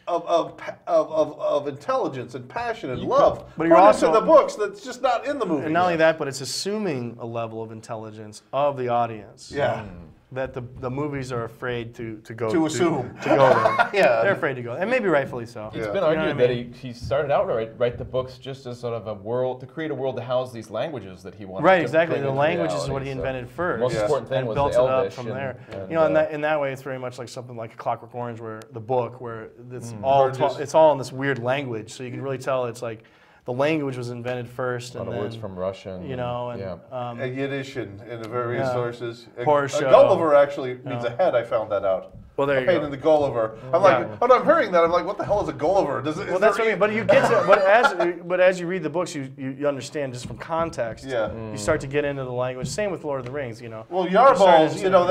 of intelligence and passion and love. But you're also into the books that's just not in the movie. And not only that, but it's assuming a level of intelligence of the audience. Yeah. That the movies are afraid to go assume to go there. Yeah. They're afraid to go, and maybe rightfully so. It's been argued that he started out to write the books just as sort of a world, to create a world to house these languages that he wanted. Right, to exactly. bring The into language is reality. what he invented first. The most important thing and was built the it up Elvish from there. and, You know, in that way, it's very much like something like A Clockwork Orange, where the book, where it's all in this weird language, so you can really tell it's like the language was invented first, and then words from Russian. You know, and Yiddish in the various sources. Porsche. Gulliver actually means a head. I found that out. Well, there you go. In the Gulliver. I'm like, when I'm hearing that, I'm like, what the hell is a Gulliver? Well, that's what I mean. But you get to, but as you read the books, you understand just from context. Yeah. You start to get into the language. Same with Lord of the Rings. You know. Well, yarbles. You know,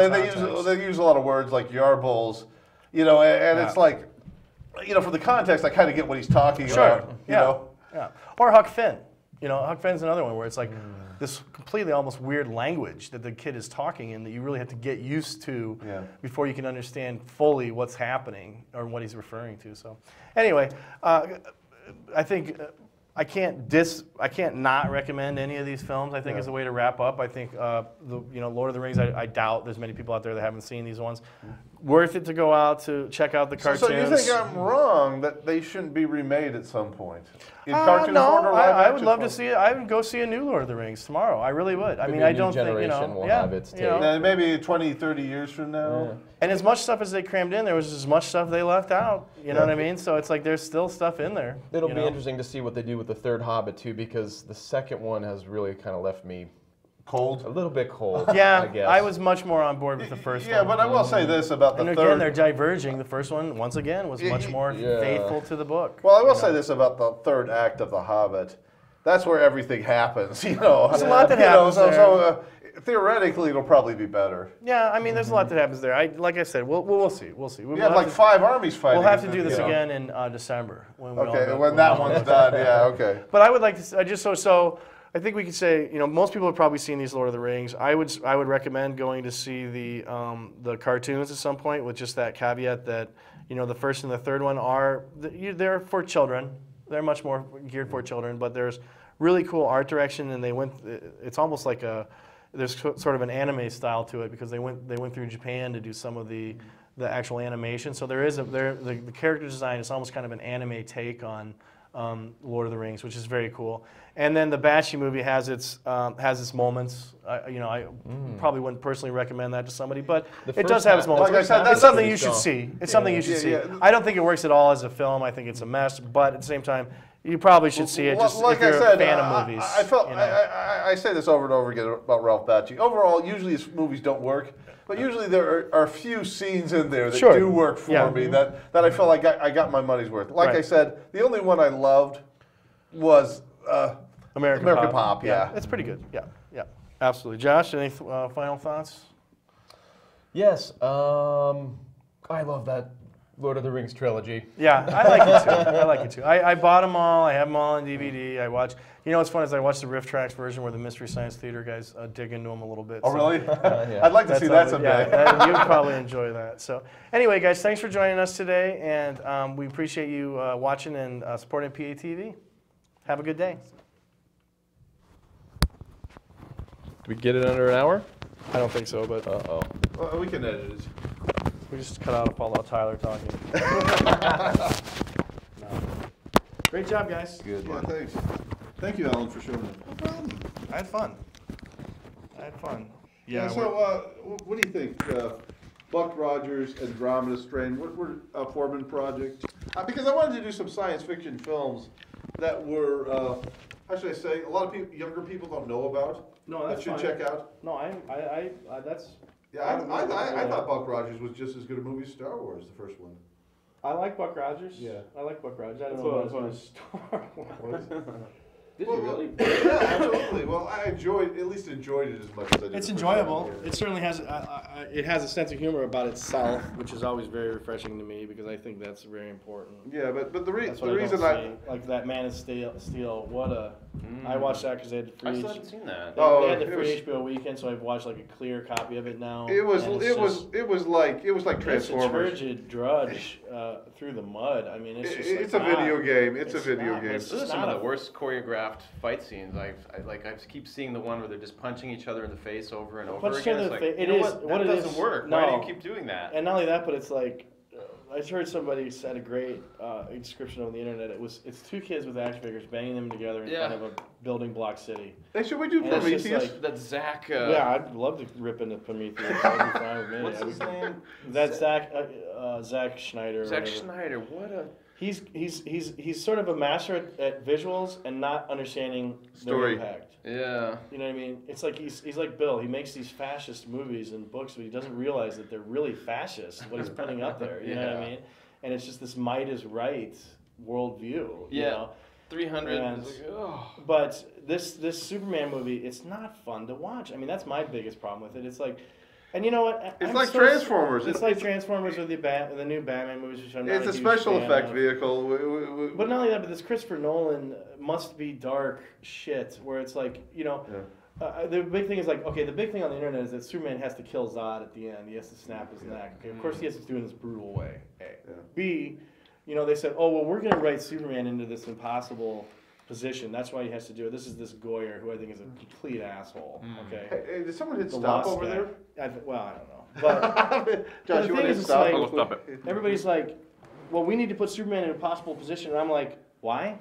they use a lot of words like yarbles. You know, and it's like, you know, for the context, I kind of get what he's talking about. You know. Yeah. Or Huck Finn. You know, Huck Finn's another one where it's like this completely almost weird language that the kid is talking in that you really have to get used to before you can understand fully what's happening or what he's referring to. So, anyway, I think I can't not recommend any of these films. I think as a way to wrap up. I think Lord of the Rings. I doubt there's many people out there that haven't seen these ones. Worth it to go out to check out the cartoons. So you think I'm wrong that they shouldn't be remade at some point? In cartoon form or live I would action love form? to see it. I would go see a new Lord of the Rings tomorrow. I really would. I mean, I don't think, will have its take. Maybe 20, 30 years from now. And as much stuff as they crammed in, there was as much stuff they left out. You know what I mean? So it's like there's still stuff in there. It'll be interesting to see what they do with the third Hobbit too, because the second one has really kind of left me cold. A little bit cold. Yeah, I guess. I was much more on board with the first one. Yeah, but I will say this about the and third. again, they're diverging. The first one, once again, was much more faithful to the book. Well, I will say this about the third act of The Hobbit. That's where everything happens, you know. There's a lot that happens there. So theoretically, it'll probably be better. Yeah, I mean, there's a lot that happens there. Like I said, we'll see. We'll see. We have like 5 armies fighting. We'll have to do this again in December. When that one's done. Yeah, okay. But I would like to. I think we could say, most people have probably seen these Lord of the Rings. I would recommend going to see the cartoons at some point, with just that caveat that the first and the third one they're for children. They're much more geared for children, but there's really cool art direction, and it's almost like there's sort of an anime style to it, because they went through Japan to do some of the actual animation. So the character design is almost kind of an anime take on Lord of the Rings, which is very cool. And then the Bakshi movie has its moments. I probably wouldn't personally recommend that to somebody, but it does have its moments. Like I said, it's something you should see. It's something you should see. I don't think it works at all as a film. I think it's a mess, but at the same time, you probably should see it just like if you're I said, a fan of movies. I say this over and over again about Ralph Bakshi. Overall, usually his movies don't work, but usually there are a few scenes in there that do work for me that I feel like I got my money's worth. Like I said, the only one I loved was American Pop. Yeah, it's pretty good. Yeah, absolutely. Josh, any final thoughts? Yes, I love that Lord of the Rings trilogy. Yeah, I like it too. I like it too. I bought them all. I have them all on DVD. I watch. You know what's fun is I watched the Riff Tracks version where the Mystery Science Theater guys dig into them a little bit. Oh, really? Yeah. I'd like to see that someday. Yeah, you'd probably enjoy that. So anyway, guys, thanks for joining us today, and we appreciate you watching and supporting PATV. Have a good day. Did we get it under an hour? I don't think so, but Uh-oh. Well, we can edit it. we just cut out Paul Tyler talking. No. Great job, guys. Good Yeah, one. thanks. Thank you, Alan, for showing up. No problem. I had fun. Yeah, so what do you think? Buck Rogers, Andromeda Strain, what were Foreman projects? Because I wanted to do some science fiction films that were, how should I say, a lot of people, younger people don't know about. No, that's that should fine. check out. No, that's. Yeah, I thought Buck Rogers was just as good a movie as Star Wars, the first one. I like Buck Rogers. Yeah. I like Buck Rogers. I don't That's know what about I as Star Wars. Did you really? Yeah, absolutely. Well, I at least enjoyed it as much as I did. It's the first enjoyable. time. It certainly has. It has a sense of humor about itself, which is always very refreshing to me because I think that's very important. Yeah, but the That's what reason I don't see. Like that Man of Steel. What a! I watched that because they had the I free. still haven't seen that. Oh, They had the it free was- HBO weekend, so I've watched like a clear copy of it now. it was and it was like it's a Transformers. turgid drudge through the mud. I mean, it's just. It's like a video not- game. It's a video not- game. it's Those are just some not of a- the worst choreographed fight scenes. I keep seeing the one where they're just punching each other in the face over and over Punch each again. other It's in like, the face. you It know is- what? what That it doesn't is- work. Why do no. you keep doing that? And not only that, but it's like I heard somebody said a great description on the internet. It's two kids with action figures banging them together in front of a building block city. Hey, should we do And it's just Prometheus? like- That Zach. Yeah, I'd love to rip into Prometheus. That'd be fine with me. What's his name? That's Zack Schneider. or Zach whatever. Schneider. What a. He's sort of a master at visuals and not understanding Story. their impact. Yeah. You know what I mean? It's like he's like Bill. He makes these fascist movies and books, but he doesn't realize that they're really fascist. What he's putting up there, you know what I Yeah. mean? And it's just this might is right worldview. You Yeah. know? 300. And- is like, oh. But this Superman movie, it's not fun to watch. I mean, that's my biggest problem with it. It's like, and you know what? It's I'm like so- Transformers. It's like Transformers with the new Batman movies, which I'm not It's a huge special fan effect of. vehicle. But not only that, but this Christopher Nolan must be dark shit, where it's like, you know, the big thing is like, okay, the big thing on the internet is that Superman has to kill Zod at the end. He has to snap his neck. Okay, of course he has to do it in this brutal way. A. Yeah. B, you know, they said, oh, well, we're going to write Superman into this impossible position. That's why he has to do it. This is this Goyer, who I think is a complete asshole. Okay. Hey, did someone hit The stop Lost over guy. there? Well, I don't know. But Josh, the you thing want to hit is, it's stop? like- I'll stop it. everybody's like, well, we need to put Superman in a possible position. And I'm like, why?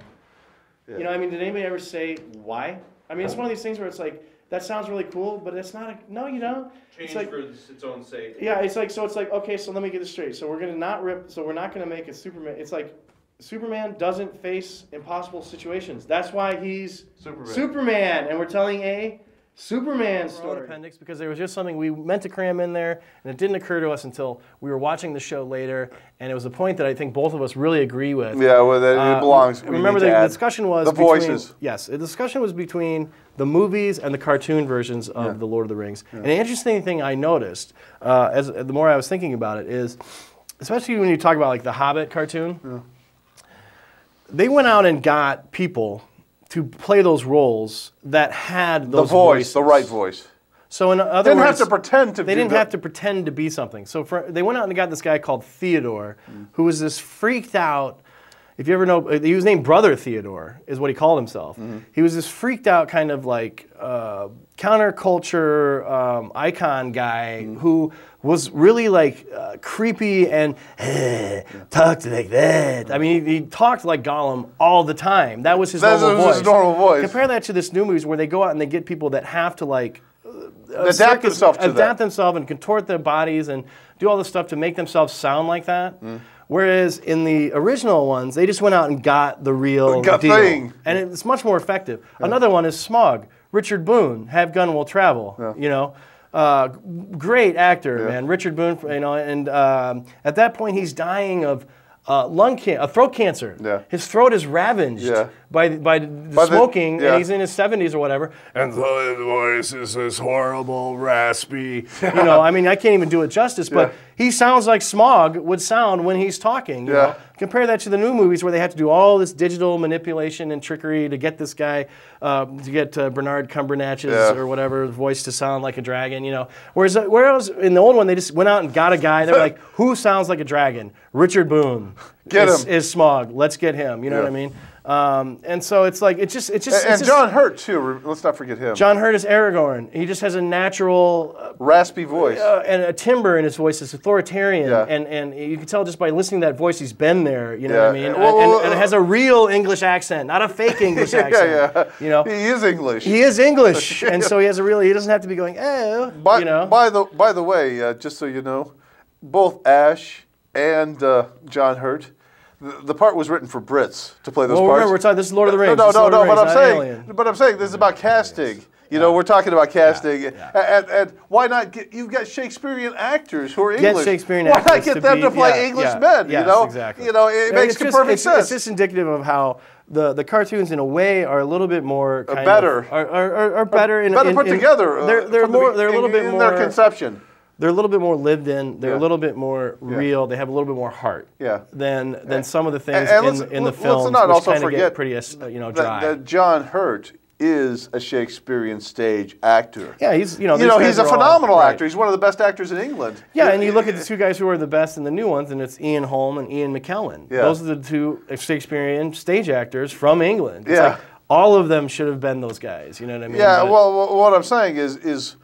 Yeah. You know, I mean, did anybody ever say why? I mean, it's one of these things where it's like, that sounds really cool, but it's not no, you don't. It's like, for its own sake. yeah, it's like, okay, so let me get this straight. So we're not gonna make a Superman. It's like, Superman doesn't face impossible situations. That's why he's Superman, and we're telling a Superman story. Appendix because there was just something we meant to cram in there, and it didn't occur to us until we were watching the show later, and it was a point that I think both of us really agree with. Yeah, well, it belongs. We Remember, need to the add discussion was the voices. Yes, the discussion was between the movies and the cartoon versions of The Lord of the Rings. And an interesting thing I noticed, as the more I was thinking about it, is, especially when you talk about like the Hobbit cartoon, they went out and got people to play those roles that had the those voice, voices. the right voice. So in other Didn't words, have to pretend to. they didn't have to pretend to be something. So they went out and got this guy called Theodore, who was this freaked out. If you ever know, he was named Brother Theodore, is what he called himself. He was this freaked out kind of like counterculture icon guy who was really like creepy and talked like that. I mean, he talked like Gollum all the time. That was his normal voice. His normal voice. Compare that to this new movies where they go out and they get people that have to like Adapt themselves to that. adapt themselves and contort their bodies and do all this stuff to make themselves sound like that. Whereas in the original ones, they just went out and got the real deal. thing. And it's much more effective. Another one is Smog. Richard Boone, Have Gun Will Travel. You know, great actor, man. Richard Boone, you know, and at that point he's dying of throat cancer. Yeah. His throat is ravaged by the- smoking, yeah. and he's in his 70s or whatever, and the voice is this horrible, raspy. You know, I mean, I can't even do it justice, but he sounds like Smog would sound when he's talking. You know? Compare that to the new movies where they have to do all this digital manipulation and trickery to get this guy, to get Bernard Cumbernatch's or whatever voice to sound like a dragon. You know, whereas in the old one they just went out and got a guy. They're like, who sounds like a dragon? Richard Boone. Get him. Is Smog. Let's get him. You know what I mean? And so it's like it's just John Hurt too. Let's not forget him. John Hurt is Aragorn. He just has a natural raspy voice and a timbre in his voice. It's authoritarian, and you can tell just by listening to that voice, he's been there. You know what I mean? And it has a real English accent, not a fake English accent. You know, he is English. He is English, and so he has a really. He doesn't have to be going. Oh, you know. By the way, just so you know, both Ash and John Hurt. The part was written for Brits to play those parts. Remember, we're talking. This is Lord of the Rings. No, Alien. but I'm saying this is about casting. You know, we're talking about casting, and why not get? You've got Shakespearean actors who are English. Get Shakespearean why actors not get them to play English men? Yes, you know, exactly. You know, it makes perfect sense. It's just indicative of how the cartoons, in a way, are a little bit more better. Are better better put together. They're a little bit more in their conception. They're a little bit more lived in. They're a little bit more real. They have a little bit more heart. Than some of the things in the films, let's not which also kind of forget get pretty dry. that John Hurt is a Shakespearean stage actor. Yeah, he's he's a phenomenal actor. He's one of the best actors in England. Yeah, and you look at the two guys who are the best in the new ones, and it's Ian Holm and Ian McKellen. Yeah. Those are the two Shakespearean stage actors from England. It's like all of them should have been those guys. You know what I mean? Yeah. Well, what I'm saying is.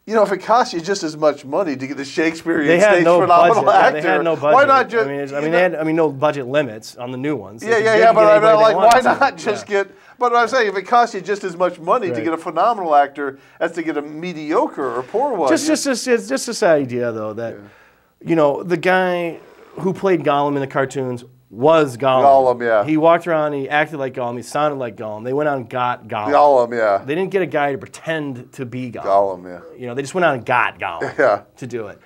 You know, if it costs you just as much money to get the Shakespearean stage phenomenal actor, they had no budget. Why not just? They had no budget limits on the new ones. But I'm like, why not just get? But I'm saying, if it costs you just as much money to get a phenomenal actor as to get a mediocre or poor one, just this idea though that the guy who played Gollum in the cartoons was Gollum. He walked around, he acted like Gollum, he sounded like Gollum. They went out and got Gollum. They didn't get a guy to pretend to be Gollum. They just went out and got Gollum to do it.